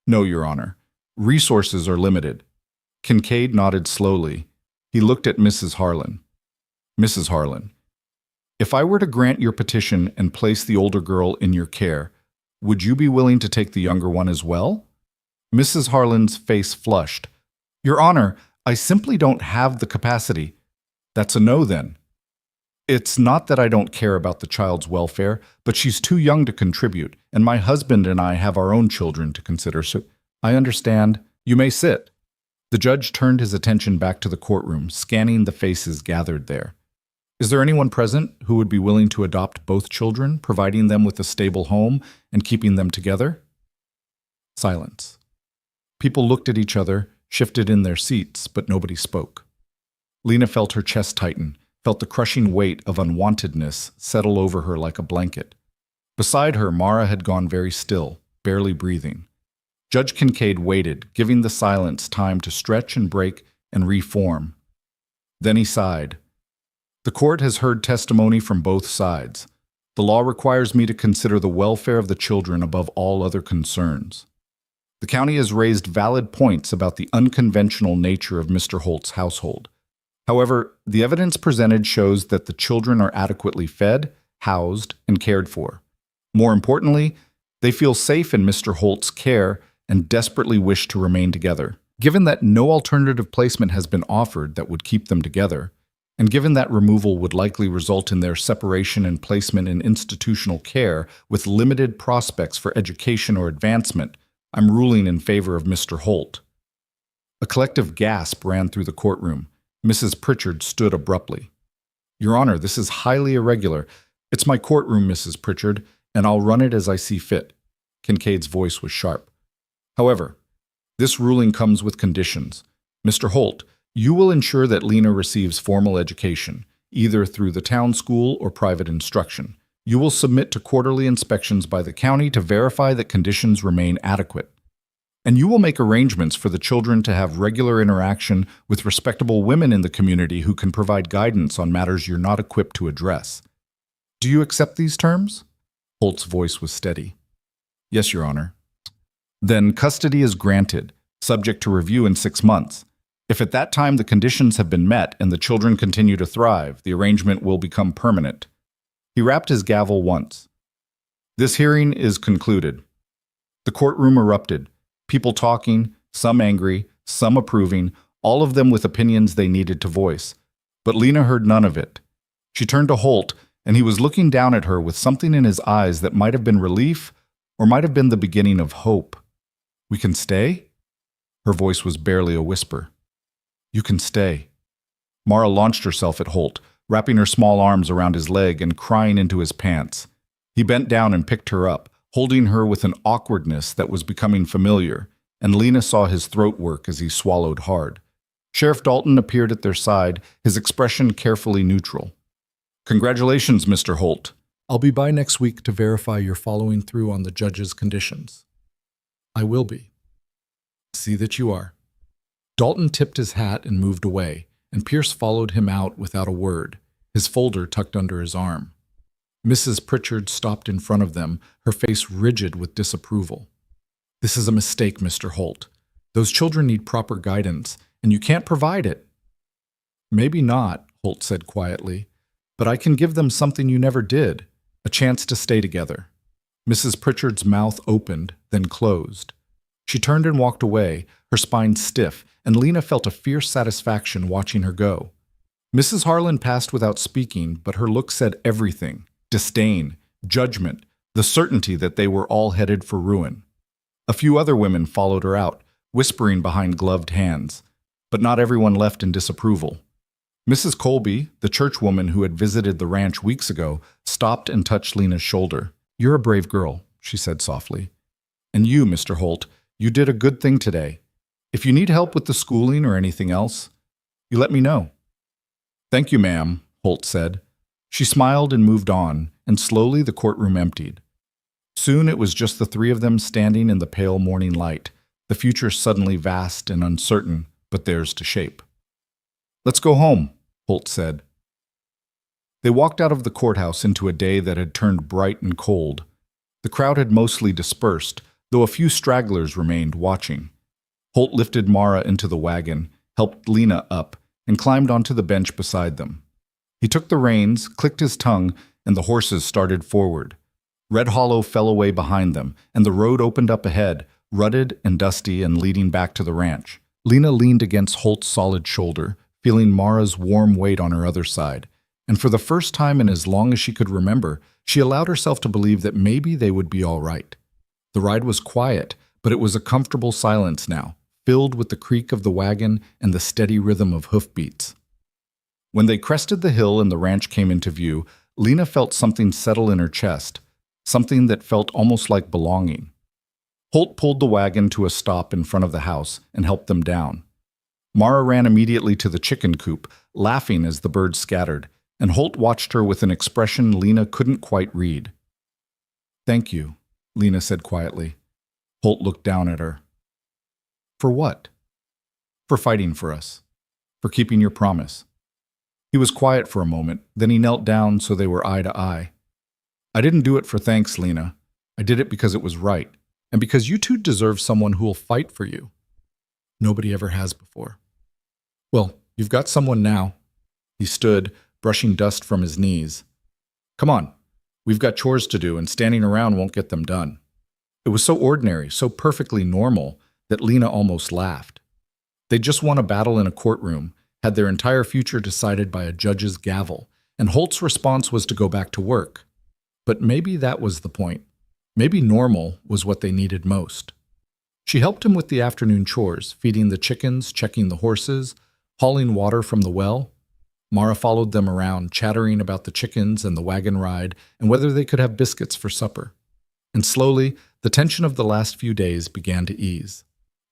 No, Your Honor. Resources are limited. Kincaid nodded slowly. He looked at Mrs. Harlan. Mrs. Harlan, if I were to grant your petition and place the older girl in your care, would you be willing to take the younger one as well? Mrs. Harlan's face flushed. Your Honor, I simply don't have the capacity. That's a no, then. It's not that I don't care about the child's welfare, but she's too young to contribute, and my husband and I have our own children to consider, so I understand. You may sit. The judge turned his attention back to the courtroom, scanning the faces gathered there. Is there anyone present who would be willing to adopt both children, providing them with a stable home and keeping them together? Silence. People looked at each other, shifted in their seats, but nobody spoke. Lena felt her chest tighten, felt the crushing weight of unwantedness settle over her like a blanket. Beside her, Mara had gone very still, barely breathing. Judge Kincaid waited, giving the silence time to stretch and break and reform. Then he sighed. The court has heard testimony from both sides. The law requires me to consider the welfare of the children above all other concerns. The county has raised valid points about the unconventional nature of Mr. Holt's household. However, the evidence presented shows that the children are adequately fed, housed, and cared for. More importantly, they feel safe in Mr. Holt's care and desperately wish to remain together. Given that no alternative placement has been offered that would keep them together, and given that removal would likely result in their separation and placement in institutional care with limited prospects for education or advancement, I'm ruling in favor of Mr. Holt. A collective gasp ran through the courtroom. Mrs. Pritchard stood abruptly. Your Honor, this is highly irregular. It's my courtroom, Mrs. Pritchard, and I'll run it as I see fit. Kincaid's voice was sharp. However, this ruling comes with conditions. Mr. Holt, you will ensure that Lena receives formal education, either through the town school or private instruction. You will submit to quarterly inspections by the county to verify that conditions remain adequate. And you will make arrangements for the children to have regular interaction with respectable women in the community who can provide guidance on matters you're not equipped to address. Do you accept these terms? Holt's voice was steady. Yes, Your Honor. Then custody is granted, subject to review in 6 months. If at that time the conditions have been met and the children continue to thrive, the arrangement will become permanent. He rapped his gavel once. This hearing is concluded. The courtroom erupted, people talking, some angry, some approving, all of them with opinions they needed to voice. But Lena heard none of it. She turned to Holt, and he was looking down at her with something in his eyes that might have been relief or might have been the beginning of hope. We can stay? Her voice was barely a whisper. You can stay. Mara launched herself at Holt, wrapping her small arms around his leg and crying into his pants. He bent down and picked her up, holding her with an awkwardness that was becoming familiar, and Lena saw his throat work as he swallowed hard. Sheriff Dalton appeared at their side, his expression carefully neutral. Congratulations, Mr. Holt. I'll be by next week to verify you're following through on the judge's conditions. I will be. See that you are. Dalton tipped his hat and moved away, and Pierce followed him out without a word, his folder tucked under his arm. Mrs. Pritchard stopped in front of them, her face rigid with disapproval. This is a mistake, Mr. Holt. Those children need proper guidance, and you can't provide it. Maybe not, Holt said quietly, but I can give them something you never did, a chance to stay together. Mrs. Pritchard's mouth opened, then closed. She turned and walked away, her spine stiff, and Lena felt a fierce satisfaction watching her go. Mrs. Harlan passed without speaking, but her look said everything: disdain, judgment, the certainty that they were all headed for ruin. A few other women followed her out, whispering behind gloved hands, but not everyone left in disapproval. Mrs. Colby, the churchwoman who had visited the ranch weeks ago, stopped and touched Lena's shoulder. "You're a brave girl," she said softly. "And you, Mr. Holt, you did a good thing today. If you need help with the schooling or anything else, you let me know." "Thank you, ma'am," Holt said. She smiled and moved on, and slowly the courtroom emptied. Soon it was just the three of them standing in the pale morning light, the future suddenly vast and uncertain, but theirs to shape. "Let's go home," Holt said. They walked out of the courthouse into a day that had turned bright and cold. The crowd had mostly dispersed, though a few stragglers remained watching. Holt lifted Mara into the wagon, helped Lena up, and climbed onto the bench beside them. He took the reins, clicked his tongue, and the horses started forward. Red Hollow fell away behind them, and the road opened up ahead, rutted and dusty and leading back to the ranch. Lena leaned against Holt's solid shoulder, feeling Mara's warm weight on her other side, and for the first time in as long as she could remember, she allowed herself to believe that maybe they would be all right. The ride was quiet, but it was a comfortable silence now, filled with the creak of the wagon and the steady rhythm of hoofbeats. When they crested the hill and the ranch came into view, Lena felt something settle in her chest, something that felt almost like belonging. Holt pulled the wagon to a stop in front of the house and helped them down. Mara ran immediately to the chicken coop, laughing as the birds scattered, and Holt watched her with an expression Lena couldn't quite read. "Thank you," Lena said quietly. Holt looked down at her. "For what?" "For fighting for us. For keeping your promise." He was quiet for a moment, then he knelt down so they were eye to eye. "I didn't do it for thanks, Lena. I did it because it was right, and because you two deserve someone who will fight for you. Nobody ever has before." "Well, you've got someone now." He stood, brushing dust from his knees. "Come on. We've got chores to do, and standing around won't get them done." It was so ordinary, so perfectly normal, that Lena almost laughed. They'd just won a battle in a courtroom, had their entire future decided by a judge's gavel, and Holt's response was to go back to work. But maybe that was the point. Maybe normal was what they needed most. She helped him with the afternoon chores, feeding the chickens, checking the horses, hauling water from the well. Mara followed them around, chattering about the chickens and the wagon ride and whether they could have biscuits for supper. And slowly, the tension of the last few days began to ease.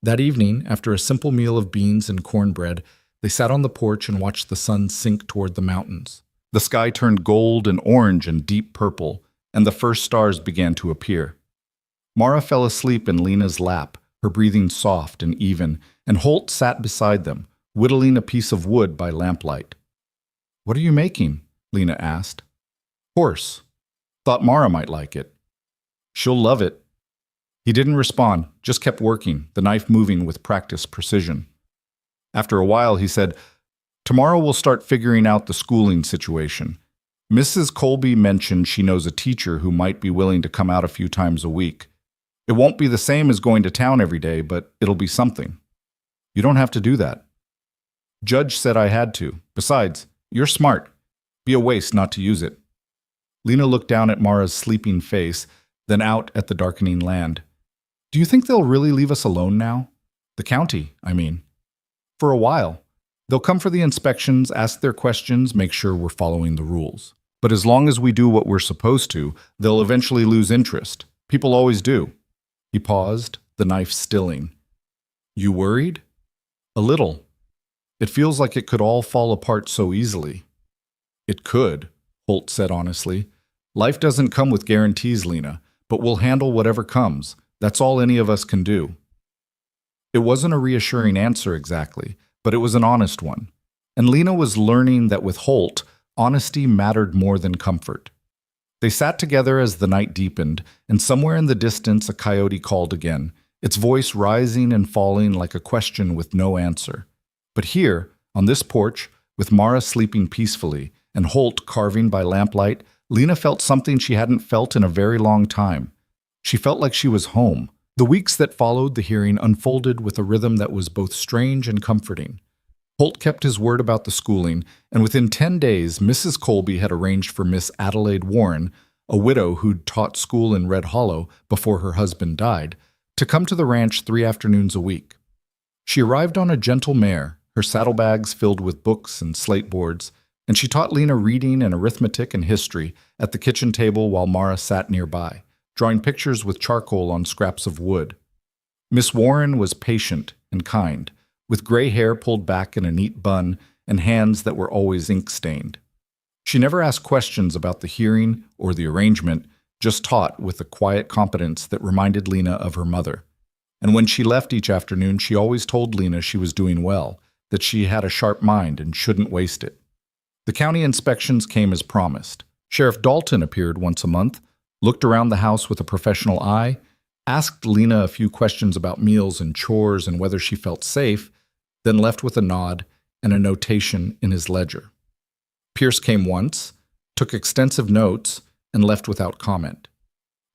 That evening, after a simple meal of beans and cornbread, they sat on the porch and watched the sun sink toward the mountains. The sky turned gold and orange and deep purple, and the first stars began to appear. Mara fell asleep in Lena's lap, her breathing soft and even, and Holt sat beside them, whittling a piece of wood by lamplight. "What are you making?" Lena asked. "Horse. Thought Mara might like it." "She'll love it." He didn't respond, just kept working, the knife moving with practiced precision. After a while, he said, "Tomorrow we'll start figuring out the schooling situation. Mrs. Colby mentioned she knows a teacher who might be willing to come out a few times a week. It won't be the same as going to town every day, but it'll be something. You don't have to do that. Judge said I had to. Besides, you're smart. Be a waste not to use it." Lena looked down at Mara's sleeping face, then out at the darkening land. "Do you think they'll really leave us alone now? The county, I mean. For a while. They'll come for the inspections, ask their questions, make sure we're following the rules. But as long as we do what we're supposed to, they'll eventually lose interest. People always do." He paused, the knife stilling. "You worried?" "A little. It feels like it could all fall apart so easily." "It could," Holt said honestly. Life doesn't come with guarantees, Lena, but we'll handle whatever comes. That's all any of us can do. It wasn't a reassuring answer exactly, but it was an honest one. And Lena was learning that with Holt, honesty mattered more than comfort. They sat together as the night deepened, and somewhere in the distance a coyote called again, its voice rising and falling like a question with no answer. But here, on this porch, with Mara sleeping peacefully and Holt carving by lamplight, Lena felt something she hadn't felt in a very long time. She felt like she was home. The weeks that followed the hearing unfolded with a rhythm that was both strange and comforting. Holt kept his word about the schooling, and within 10 days, Mrs. Colby had arranged for Miss Adelaide Warren, a widow who'd taught school in Red Hollow before her husband died, to come to the ranch 3 afternoons a week. She arrived on a gentle mare, her saddlebags filled with books and slate boards, and she taught Lena reading and arithmetic and history at the kitchen table while Mara sat nearby, drawing pictures with charcoal on scraps of wood. Miss Warren was patient and kind, with gray hair pulled back in a neat bun and hands that were always ink-stained. She never asked questions about the hearing or the arrangement, just taught with a quiet competence that reminded Lena of her mother. And when she left each afternoon, she always told Lena she was doing well, that she had a sharp mind and shouldn't waste it. The county inspections came as promised. Sheriff Dalton appeared once a month, looked around the house with a professional eye, asked Lena a few questions about meals and chores and whether she felt safe, then left with a nod and a notation in his ledger. Pierce came once, took extensive notes, and left without comment.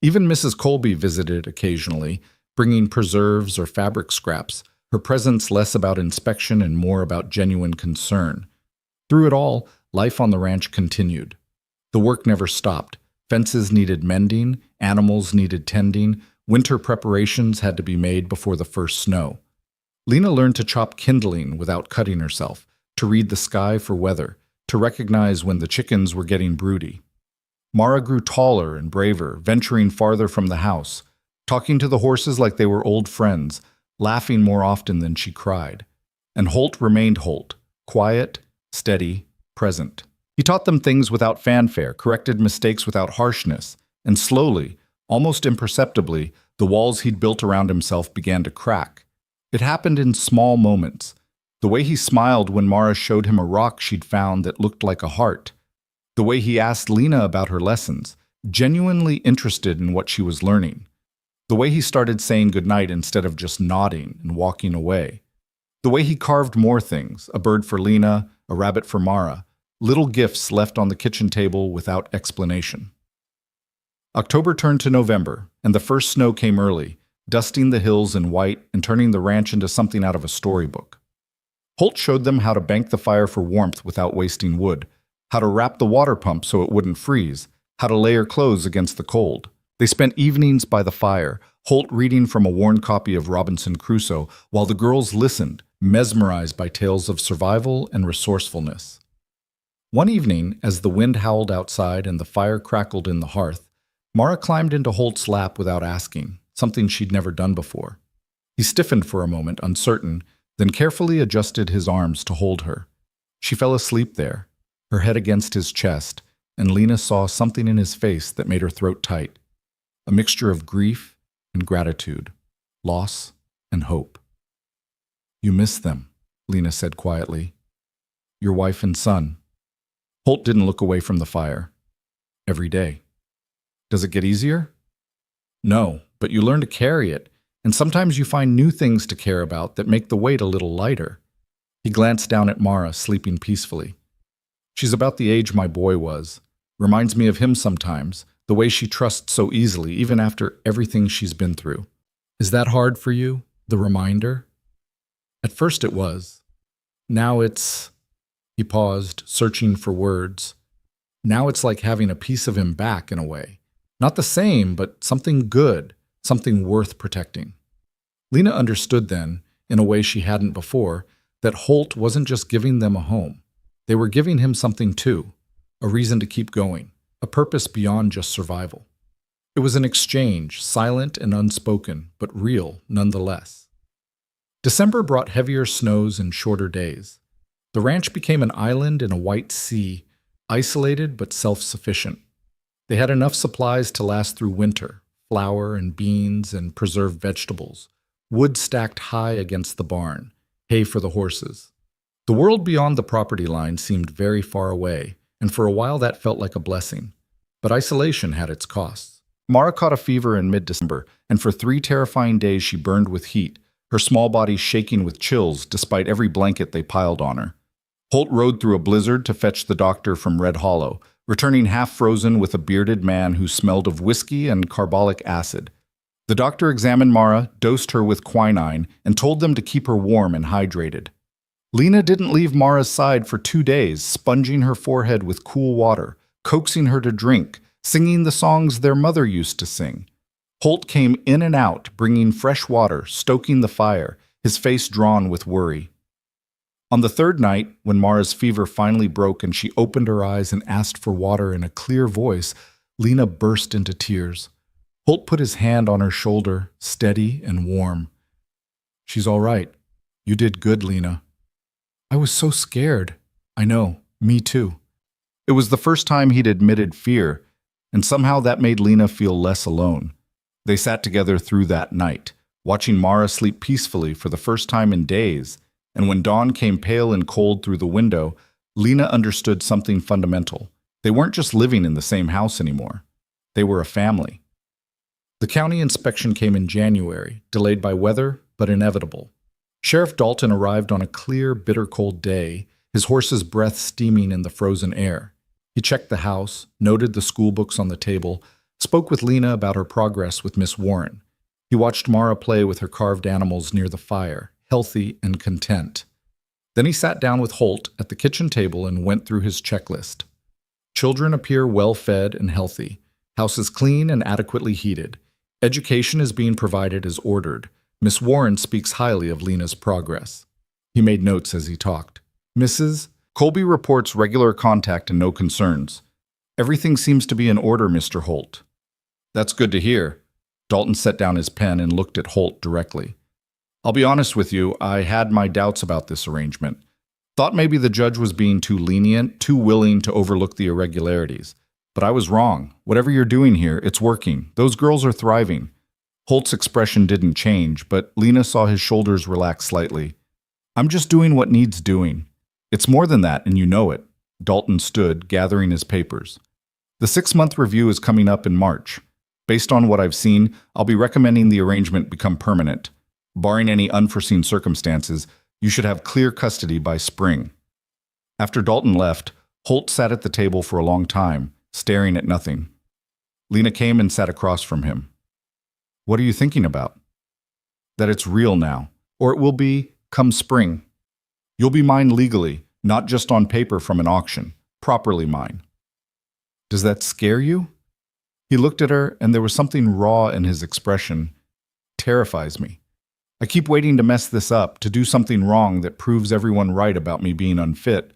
Even Mrs. Colby visited occasionally, bringing preserves or fabric scraps, her presence less about inspection and more about genuine concern. Through it all, life on the ranch continued. The work never stopped. Fences needed mending, animals needed tending, winter preparations had to be made before the first snow. Lena learned to chop kindling without cutting herself, to read the sky for weather, to recognize when the chickens were getting broody. Mara grew taller and braver, venturing farther from the house, talking to the horses like they were old friends, laughing more often than she cried. And Holt remained Holt, quiet, steady, present. He taught them things without fanfare, corrected mistakes without harshness, and slowly, almost imperceptibly, the walls he'd built around himself began to crack. It happened in small moments. The way he smiled when Mara showed him a rock she'd found that looked like a heart. The way he asked Lena about her lessons, genuinely interested in what she was learning. The way he started saying goodnight instead of just nodding and walking away. The way he carved more things, a bird for Lena, a rabbit for Mara, little gifts left on the kitchen table without explanation. October turned to November, and the first snow came early, dusting the hills in white and turning the ranch into something out of a storybook. Holt showed them how to bank the fire for warmth without wasting wood, how to wrap the water pump so it wouldn't freeze, how to layer clothes against the cold. They spent evenings by the fire, Holt reading from a worn copy of Robinson Crusoe, while the girls listened, mesmerized by tales of survival and resourcefulness. One evening, as the wind howled outside and the fire crackled in the hearth, Mara climbed into Holt's lap without asking, something she'd never done before. He stiffened for a moment, uncertain, then carefully adjusted his arms to hold her. She fell asleep there, her head against his chest, and Lena saw something in his face that made her throat tight. A mixture of grief and gratitude, loss and hope. "You miss them," Lena said quietly. "Your wife and son." Holt didn't look away from the fire. "Every day." "Does it get easier?" "No, but you learn to carry it, and sometimes you find new things to care about that make the weight a little lighter." He glanced down at Mara, sleeping peacefully. "She's about the age my boy was. Reminds me of him sometimes, the way she trusts so easily, even after everything she's been through. Is that hard for you, the reminder?" "At first it was. Now it's—" He paused, searching for words. "Now it's like having a piece of him back in a way. Not the same, but something good, something worth protecting." Lena understood then, in a way she hadn't before, that Holt wasn't just giving them a home. They were giving him something too, a reason to keep going, a purpose beyond just survival. It was an exchange, silent and unspoken, but real nonetheless. December brought heavier snows and shorter days. The ranch became an island in a white sea, isolated but self-sufficient. They had enough supplies to last through winter, flour and beans and preserved vegetables, wood stacked high against the barn, hay for the horses. The world beyond the property line seemed very far away, and for a while that felt like a blessing. But isolation had its costs. Mara caught a fever in mid-December, and for 3 terrifying days she burned with heat, her small body shaking with chills despite every blanket they piled on her. Holt rode through a blizzard to fetch the doctor from Red Hollow, returning half-frozen with a bearded man who smelled of whiskey and carbolic acid. The doctor examined Mara, dosed her with quinine, and told them to keep her warm and hydrated. Lena didn't leave Mara's side for 2 days, sponging her forehead with cool water, coaxing her to drink, singing the songs their mother used to sing. Holt came in and out, bringing fresh water, stoking the fire, his face drawn with worry. On the 3rd night, when Mara's fever finally broke and she opened her eyes and asked for water in a clear voice, Lena burst into tears. Holt put his hand on her shoulder, steady and warm. "She's all right. You did good, Lena." "I was so scared." "I know, me too." It was the first time he'd admitted fear, and somehow that made Lena feel less alone. They sat together through that night, watching Mara sleep peacefully for the first time in days, and when dawn came pale and cold through the window, Lena understood something fundamental. They weren't just living in the same house anymore. They were a family. The county inspection came in January, delayed by weather, but inevitable. Sheriff Dalton arrived on a clear, bitter cold day, his horse's breath steaming in the frozen air. He checked the house, noted the school books on the table, spoke with Lena about her progress with Miss Warren. He watched Mara play with her carved animals near the fire, healthy and content. Then he sat down with Holt at the kitchen table and went through his checklist. Children appear well-fed and healthy. House is clean and adequately heated. Education is being provided as ordered. Miss Warren speaks highly of Lena's progress. He made notes as he talked. "Mrs. Colby reports regular contact and no concerns. Everything seems to be in order, Mr. Holt." "That's good to hear." Dalton set down his pen and looked at Holt directly. "I'll be honest with you, I had my doubts about this arrangement. Thought maybe the judge was being too lenient, too willing to overlook the irregularities. But I was wrong. Whatever you're doing here, it's working. Those girls are thriving." Holt's expression didn't change, but Lena saw his shoulders relax slightly. "I'm just doing what needs doing. It's more than that, and you know it." Dalton stood, gathering his papers. "The 6-month review is coming up in March. Based on what I've seen, I'll be recommending the arrangement become permanent. Barring any unforeseen circumstances, you should have clear custody by spring." After Dalton left, Holt sat at the table for a long time, staring at nothing. Lena came and sat across from him. "What are you thinking about?" "That it's real now, or it will be come spring. You'll be mine legally, not just on paper from an auction, properly mine." "Does that scare you?" He looked at her, and there was something raw in his expression. "Terrifies me. I keep waiting to mess this up, to do something wrong that proves everyone right about me being unfit.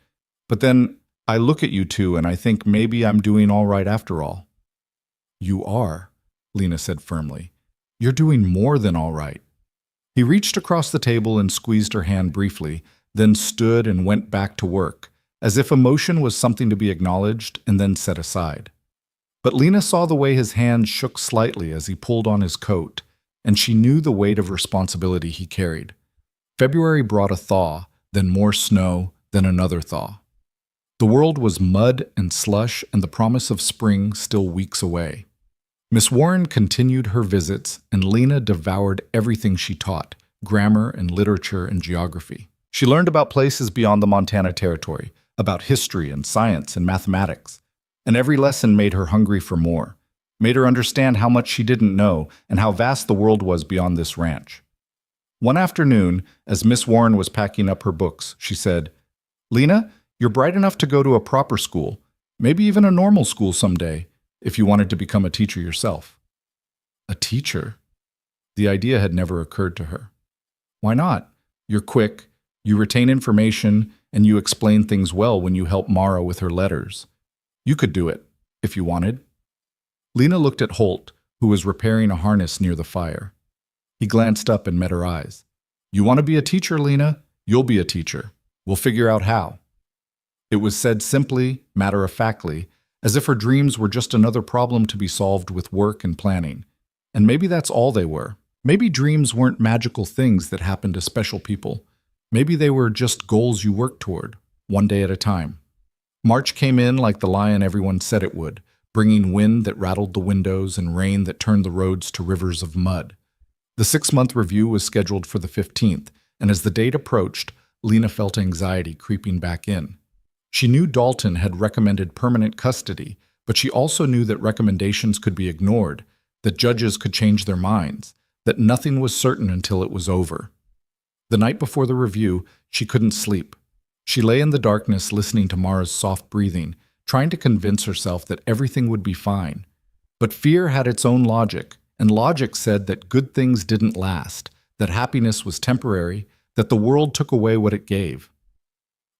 But then I look at you two and I think maybe I'm doing all right after all." "You are," Lena said firmly. "You're doing more than all right." He reached across the table and squeezed her hand briefly, then stood and went back to work, as if emotion was something to be acknowledged and then set aside. But Lena saw the way his hand shook slightly as he pulled on his coat, and she knew the weight of responsibility he carried. February brought a thaw, then more snow, then another thaw. The world was mud and slush, and the promise of spring still weeks away. Miss Warren continued her visits, and Lena devoured everything she taught, grammar and literature and geography. She learned about places beyond the Montana Territory, about history and science and mathematics, and every lesson made her hungry for more, made her understand how much she didn't know and how vast the world was beyond this ranch. One afternoon, as Miss Warren was packing up her books, she said, "Lena, you're bright enough to go to a proper school, maybe even a normal school someday, if you wanted to become a teacher yourself." A teacher? The idea had never occurred to her. Why not? You're quick, you retain information, and you explain things well when you help Mara with her letters. You could do it, if you wanted. Lena looked at Holt, who was repairing a harness near the fire. He glanced up and met her eyes. "You want to be a teacher, Lena? You'll be a teacher. We'll figure out how." It was said simply, matter-of-factly, as if her dreams were just another problem to be solved with work and planning. And maybe that's all they were. Maybe dreams weren't magical things that happened to special people. Maybe they were just goals you worked toward, one day at a time. March came in like the lion everyone said it would, bringing wind that rattled the windows and rain that turned the roads to rivers of mud. The 6-month review was scheduled for the 15th, and as the date approached, Lena felt anxiety creeping back in. She knew Dalton had recommended permanent custody, but she also knew that recommendations could be ignored, that judges could change their minds, that nothing was certain until it was over. The night before the review, she couldn't sleep. She lay in the darkness listening to Mara's soft breathing, trying to convince herself that everything would be fine. But fear had its own logic, and logic said that good things didn't last, that happiness was temporary, that the world took away what it gave.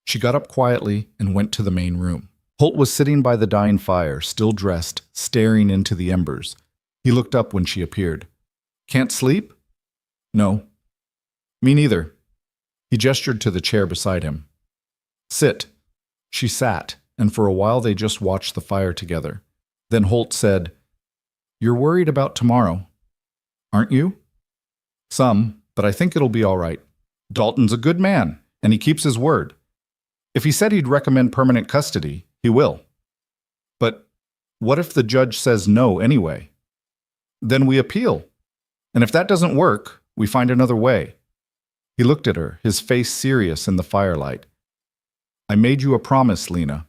She got up quietly and went to the main room. Holt was sitting by the dying fire, still dressed, staring into the embers. He looked up when she appeared. "Can't sleep?" "No." "Me neither." He gestured to the chair beside him. "Sit." She sat, and for a while they just watched the fire together. Then Holt said, "You're worried about tomorrow, aren't you?" "Some, but I think it'll be all right. Dalton's a good man, and he keeps his word. If he said he'd recommend permanent custody, he will." "But what if the judge says no anyway?" "Then we appeal. And if that doesn't work, we find another way." He looked at her, his face serious in the firelight. "I made you a promise, Lena.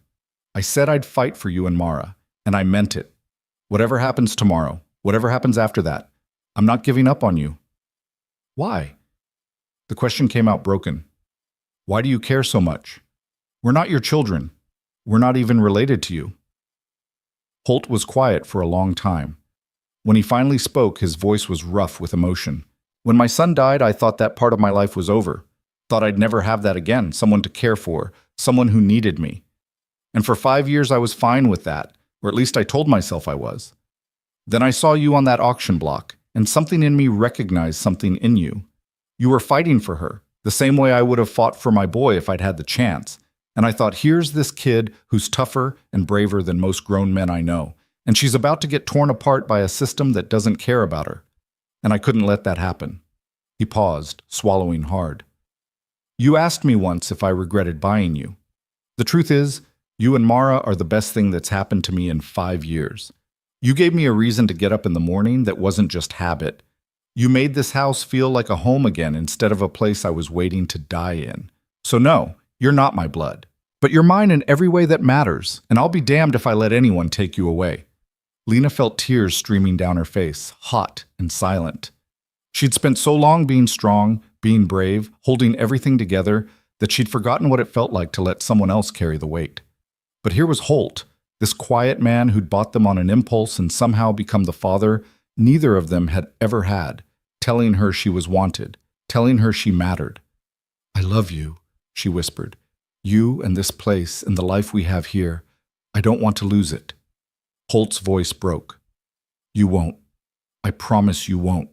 I said I'd fight for you and Mara, and I meant it. Whatever happens tomorrow, whatever happens after that, I'm not giving up on you." "Why?" The question came out broken. "Why do you care so much? We're not your children. We're not even related to you." Holt was quiet for a long time. When he finally spoke, his voice was rough with emotion. "When my son died, I thought that part of my life was over. Thought I'd never have that again, someone to care for, someone who needed me. And for 5 years I was fine with that, or at least I told myself I was. Then I saw you on that auction block, and something in me recognized something in you. You were fighting for her, the same way I would have fought for my boy if I'd had the chance. And I thought, here's this kid who's tougher and braver than most grown men I know, and she's about to get torn apart by a system that doesn't care about her. And I couldn't let that happen." He paused, swallowing hard. "You asked me once if I regretted buying you. The truth is, you and Mara are the best thing that's happened to me in 5 years. You gave me a reason to get up in the morning that wasn't just habit. You made this house feel like a home again instead of a place I was waiting to die in. So no, you're not my blood. But you're mine in every way that matters, and I'll be damned if I let anyone take you away." Lena felt tears streaming down her face, hot and silent. She'd spent so long being strong, being brave, holding everything together, that she'd forgotten what it felt like to let someone else carry the weight. But here was Holt, this quiet man who'd bought them on an impulse and somehow become the father neither of them had ever had, telling her she was wanted, telling her she mattered. "I love you," she whispered. "You and this place and the life we have here. I don't want to lose it." Holt's voice broke. "You won't. I promise you won't."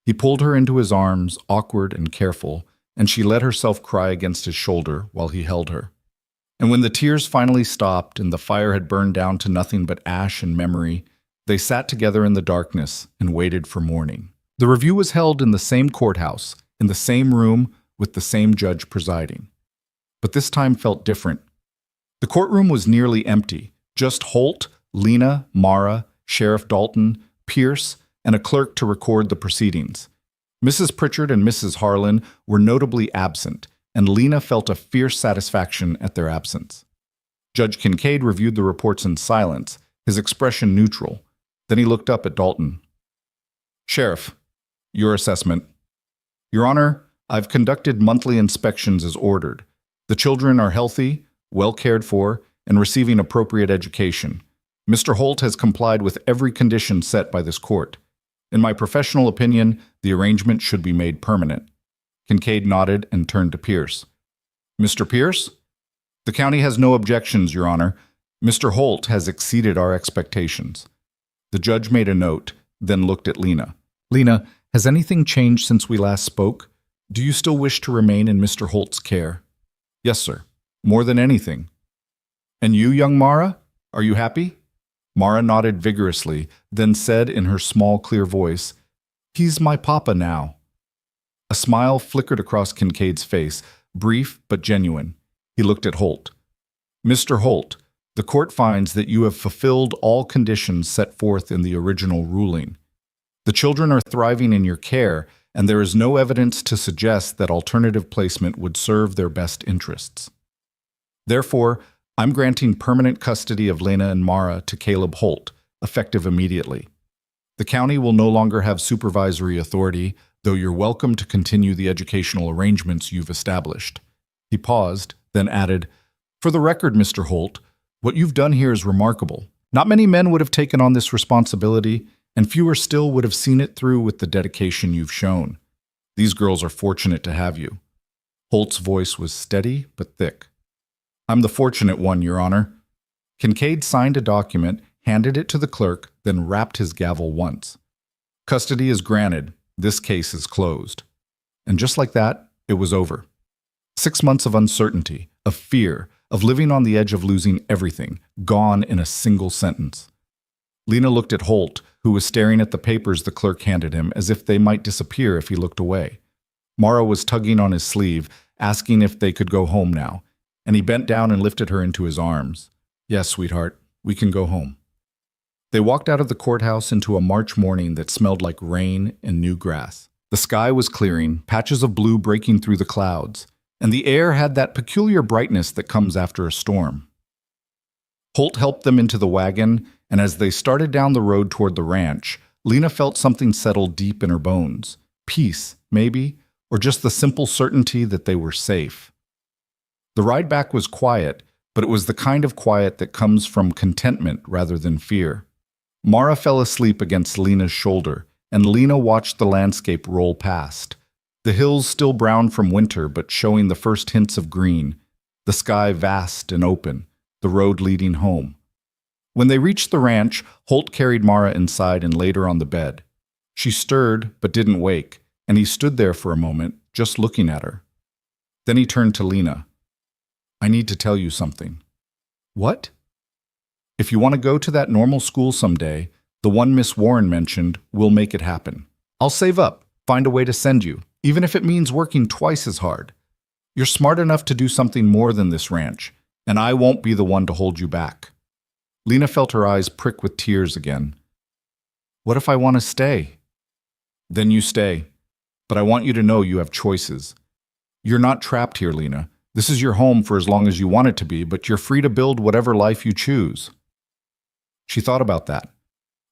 He pulled her into his arms, awkward and careful, and she let herself cry against his shoulder while he held her. And when the tears finally stopped and the fire had burned down to nothing but ash and memory, they sat together in the darkness and waited for morning. The review was held in the same courthouse, in the same room, with the same judge presiding. But this time felt different. The courtroom was nearly empty, just Holt, Lena, Mara, Sheriff Dalton, Pierce, and a clerk to record the proceedings. Mrs. Pritchard and Mrs. Harlan were notably absent, and Lena felt a fierce satisfaction at their absence. Judge Kincaid reviewed the reports in silence, his expression neutral. Then he looked up at Dalton. "Sheriff, your assessment." "Your Honor, I've conducted monthly inspections as ordered. The children are healthy, well cared for, and receiving appropriate education. Mr. Holt has complied with every condition set by this court. In my professional opinion, the arrangement should be made permanent." Kincaid nodded and turned to Pierce. "Mr. Pierce?" "The county has no objections, Your Honor. Mr. Holt has exceeded our expectations." The judge made a note, then looked at Lena. "Lena, has anything changed since we last spoke? Do you still wish to remain in Mr. Holt's care?" "Yes, sir. More than anything. And you, young Mara? Are you happy? Mara nodded vigorously, then said in her small, clear voice, "He's my papa now." A smile flickered across Kincaid's face, brief but genuine. He looked at Holt. "Mr. Holt, the court finds that you have fulfilled all conditions set forth in the original ruling. The children are thriving in your care, and there is no evidence to suggest that alternative placement would serve their best interests. Therefore, I'm granting permanent custody of Lena and Mara to Caleb Holt, effective immediately. The county will no longer have supervisory authority, though you're welcome to continue the educational arrangements you've established." He paused, then added, "For the record, Mr. Holt, what you've done here is remarkable. Not many men would have taken on this responsibility, and fewer still would have seen it through with the dedication you've shown. These girls are fortunate to have you." Holt's voice was steady but thick. "I'm the fortunate one, Your Honor." Kincaid signed a document, handed it to the clerk, then rapped his gavel once. "Custody is granted. This case is closed." And just like that, it was over. 6 months of uncertainty, of fear, of living on the edge of losing everything, gone in a single sentence. Lena looked at Holt, who was staring at the papers the clerk handed him as if they might disappear if he looked away. Mara was tugging on his sleeve, asking if they could go home now, and he bent down and lifted her into his arms. "Yes, sweetheart, we can go home." They walked out of the courthouse into a March morning that smelled like rain and new grass. The sky was clearing, patches of blue breaking through the clouds, and the air had that peculiar brightness that comes after a storm. Holt helped them into the wagon, and as they started down the road toward the ranch, Lena felt something settle deep in her bones. Peace, maybe, or just the simple certainty that they were safe. The ride back was quiet, but it was the kind of quiet that comes from contentment rather than fear. Mara fell asleep against Lena's shoulder, and Lena watched the landscape roll past. The hills still brown from winter, but showing the first hints of green. The sky vast and open, the road leading home. When they reached the ranch, Holt carried Mara inside and laid her on the bed. She stirred, but didn't wake, and he stood there for a moment, just looking at her. Then he turned to Lena. "I need to tell you something." "What?" "If you want to go to that normal school someday, the one Miss Warren mentioned, we'll make it happen. I'll save up, find a way to send you, even if it means working twice as hard. You're smart enough to do something more than this ranch, and I won't be the one to hold you back." Lena felt her eyes prick with tears again. "What if I want to stay?" "Then you stay. But I want you to know you have choices. You're not trapped here, Lena. This is your home for as long as you want it to be, but you're free to build whatever life you choose." She thought about that,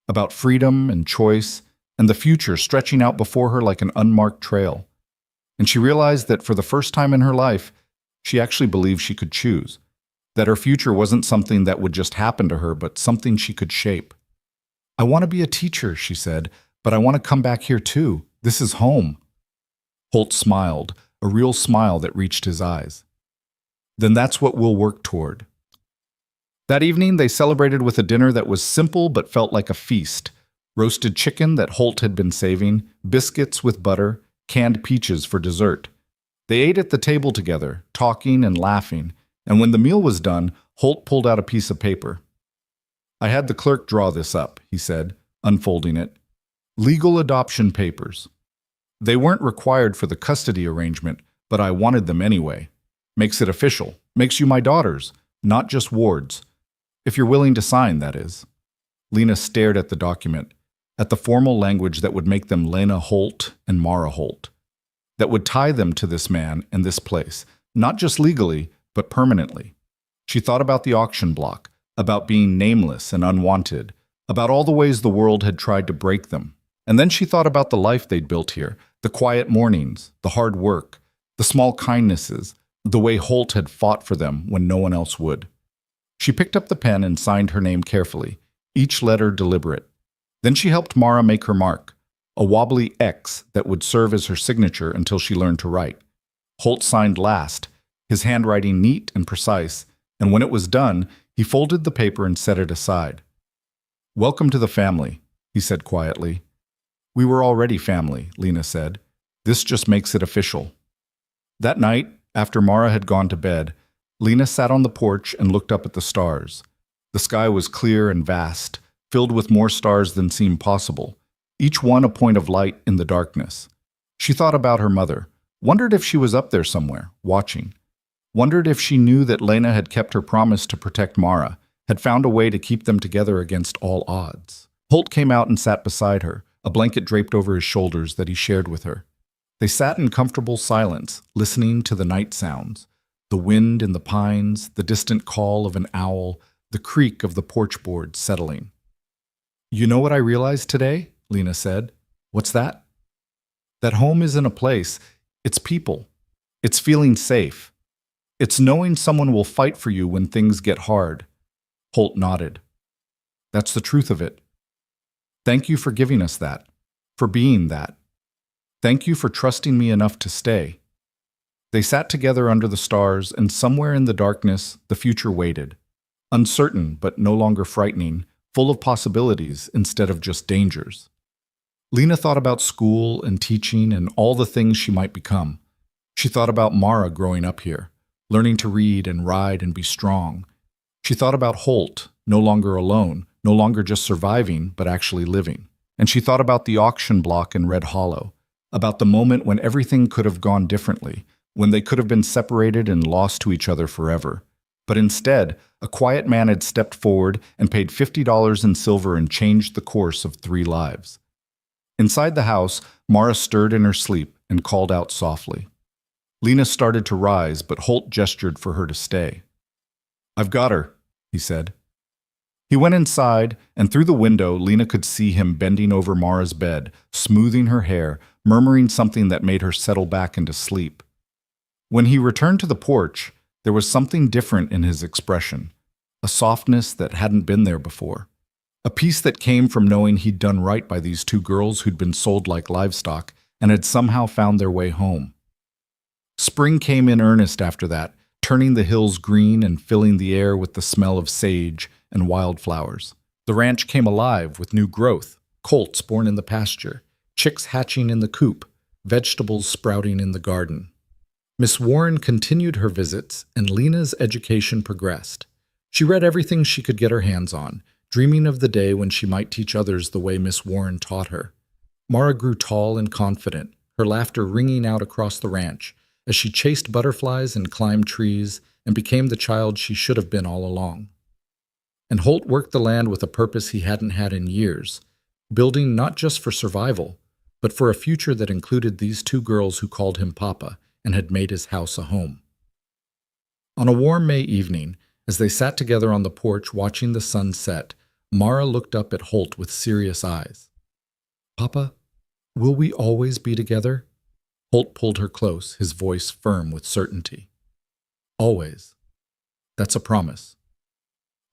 about freedom and choice, and the future stretching out before her like an unmarked trail. And she realized that for the first time in her life, she actually believed she could choose. That her future wasn't something that would just happen to her, but something she could shape. "I want to be a teacher," she said, "but I want to come back here too. This is home." Holt smiled, a real smile that reached his eyes. "Then that's what we'll work toward." That evening, they celebrated with a dinner that was simple but felt like a feast. Roasted chicken that Holt had been saving, biscuits with butter, canned peaches for dessert. They ate at the table together, talking and laughing, and when the meal was done, Holt pulled out a piece of paper. "I had the clerk draw this up," he said, unfolding it. "Legal adoption papers. They weren't required for the custody arrangement, but I wanted them anyway. Makes it official. Makes you my daughters, not just wards. If you're willing to sign, that is." Lena stared at the document, at the formal language that would make them Lena Holt and Mara Holt, that would tie them to this man and this place, not just legally, but permanently. She thought about the auction block, about being nameless and unwanted, about all the ways the world had tried to break them. And then she thought about the life they'd built here, the quiet mornings, the hard work, the small kindnesses, the way Holt had fought for them when no one else would. She picked up the pen and signed her name carefully, each letter deliberate. Then she helped Mara make her mark, a wobbly X that would serve as her signature until she learned to write. Holt signed last, his handwriting neat and precise, and when it was done, he folded the paper and set it aside. "Welcome to the family," he said quietly. "We were already family," Lena said. "This just makes it official." That night, after Mara had gone to bed, Lena sat on the porch and looked up at the stars. The sky was clear and vast, filled with more stars than seemed possible, each one a point of light in the darkness. She thought about her mother, wondered if she was up there somewhere, watching. Wondered if she knew that Lena had kept her promise to protect Mara, had found a way to keep them together against all odds. Holt came out and sat beside her, a blanket draped over his shoulders that he shared with her. They sat in comfortable silence, listening to the night sounds, the wind in the pines, the distant call of an owl, the creak of the porch boards settling. "You know what I realized today?" Lena said. "What's that?" "That home isn't a place, it's people. It's feeling safe. It's knowing someone will fight for you when things get hard." Holt nodded. "That's the truth of it. Thank you for giving us that, for being that. Thank you for trusting me enough to stay." They sat together under the stars, and somewhere in the darkness, the future waited. Uncertain, but no longer frightening, full of possibilities instead of just dangers. Lena thought about school and teaching and all the things she might become. She thought about Mara growing up here, learning to read and ride and be strong. She thought about Holt, no longer alone, no longer just surviving, but actually living. And she thought about the auction block in Red Hollow, about the moment when everything could have gone differently, when they could have been separated and lost to each other forever. But instead, a quiet man had stepped forward and paid $50 in silver and changed the course of 3 lives. Inside the house, Mara stirred in her sleep and called out softly. Lena started to rise, but Holt gestured for her to stay. "I've got her," he said. He went inside, and through the window, Lena could see him bending over Mara's bed, smoothing her hair, murmuring something that made her settle back into sleep. When he returned to the porch, there was something different in his expression, a softness that hadn't been there before, a peace that came from knowing he'd done right by these 2 girls who'd been sold like livestock and had somehow found their way home. Spring came in earnest after that, turning the hills green and filling the air with the smell of sage and wildflowers. The ranch came alive with new growth, colts born in the pasture, chicks hatching in the coop, vegetables sprouting in the garden. Miss Warren continued her visits, and Lena's education progressed. She read everything she could get her hands on, dreaming of the day when she might teach others the way Miss Warren taught her. Mara grew tall and confident, her laughter ringing out across the ranch, as she chased butterflies and climbed trees and became the child she should have been all along. And Holt worked the land with a purpose he hadn't had in years, building not just for survival, but for a future that included these 2 girls who called him Papa and had made his house a home. On a warm May evening, as they sat together on the porch watching the sun set, Mara looked up at Holt with serious eyes. "Papa, will we always be together?" Holt pulled her close, his voice firm with certainty. "Always. That's a promise.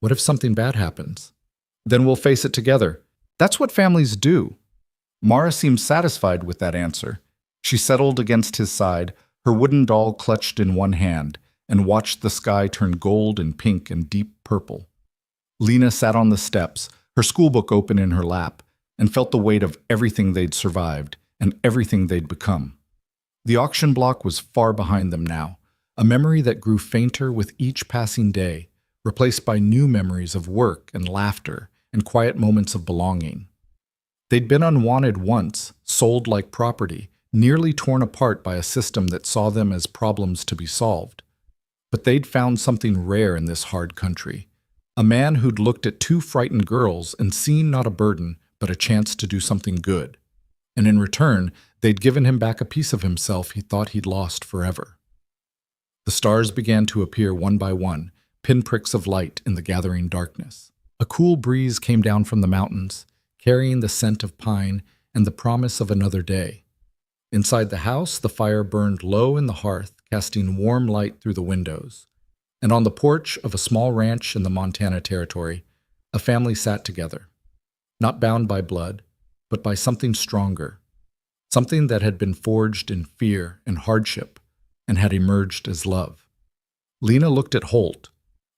What if something bad happens? Then we'll face it together. That's what families do." Mara seemed satisfied with that answer. She settled against his side, her wooden doll clutched in one hand, and watched the sky turn gold and pink and deep purple. Lena sat on the steps, her schoolbook open in her lap, and felt the weight of everything they'd survived and everything they'd become. The auction block was far behind them now, a memory that grew fainter with each passing day, replaced by new memories of work and laughter and quiet moments of belonging. They'd been unwanted once, sold like property, nearly torn apart by a system that saw them as problems to be solved. But they'd found something rare in this hard country, a man who'd looked at 2 frightened girls and seen not a burden, but a chance to do something good. And in return, they'd given him back a piece of himself he thought he'd lost forever. The stars began to appear one by one, pinpricks of light in the gathering darkness. A cool breeze came down from the mountains, carrying the scent of pine and the promise of another day. Inside the house, the fire burned low in the hearth, casting warm light through the windows. And on the porch of a small ranch in the Montana Territory, a family sat together, not bound by blood, but by something stronger, something that had been forged in fear and hardship and had emerged as love. Lena looked at Holt,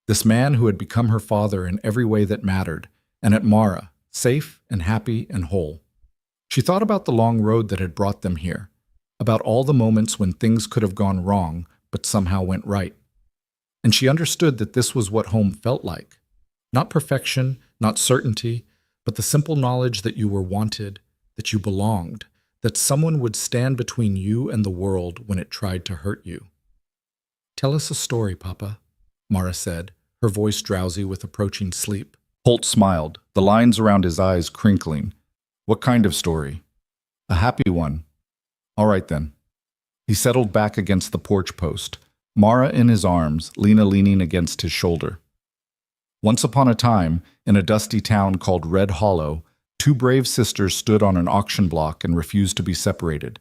this man who had become her father in every way that mattered, and at Mara, safe and happy and whole. She thought about the long road that had brought them here, about all the moments when things could have gone wrong but somehow went right. And she understood that this was what home felt like. Not perfection, not certainty, but the simple knowledge that you were wanted, that you belonged, that someone would stand between you and the world when it tried to hurt you. "Tell us a story, Papa," Mara said, her voice drowsy with approaching sleep. Holt smiled, the lines around his eyes crinkling. "What kind of story?" "A happy one." "All right then." He settled back against the porch post, Mara in his arms, Lena leaning against his shoulder. Once upon a time, in a dusty town called Red Hollow, two brave sisters stood on an auction block and refused to be separated.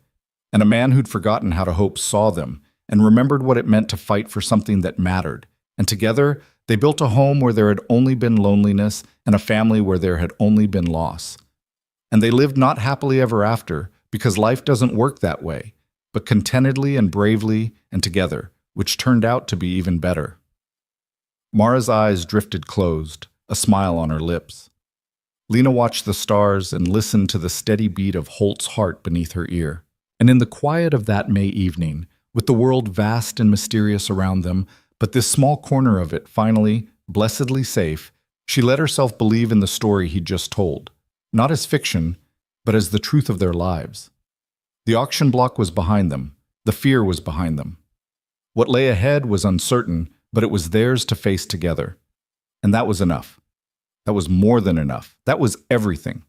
And a man who'd forgotten how to hope saw them and remembered what it meant to fight for something that mattered. And together, they built a home where there had only been loneliness and a family where there had only been loss. And they lived not happily ever after, because life doesn't work that way, but contentedly and bravely and together, which turned out to be even better. Mara's eyes drifted closed, a smile on her lips. Lena watched the stars and listened to the steady beat of Holt's heart beneath her ear. And in the quiet of that May evening, with the world vast and mysterious around them, but this small corner of it finally, blessedly safe, she let herself believe in the story he'd just told, not as fiction, but as the truth of their lives. The auction block was behind them. The fear was behind them. What lay ahead was uncertain, but it was theirs to face together. And that was enough. That was more than enough. That was everything.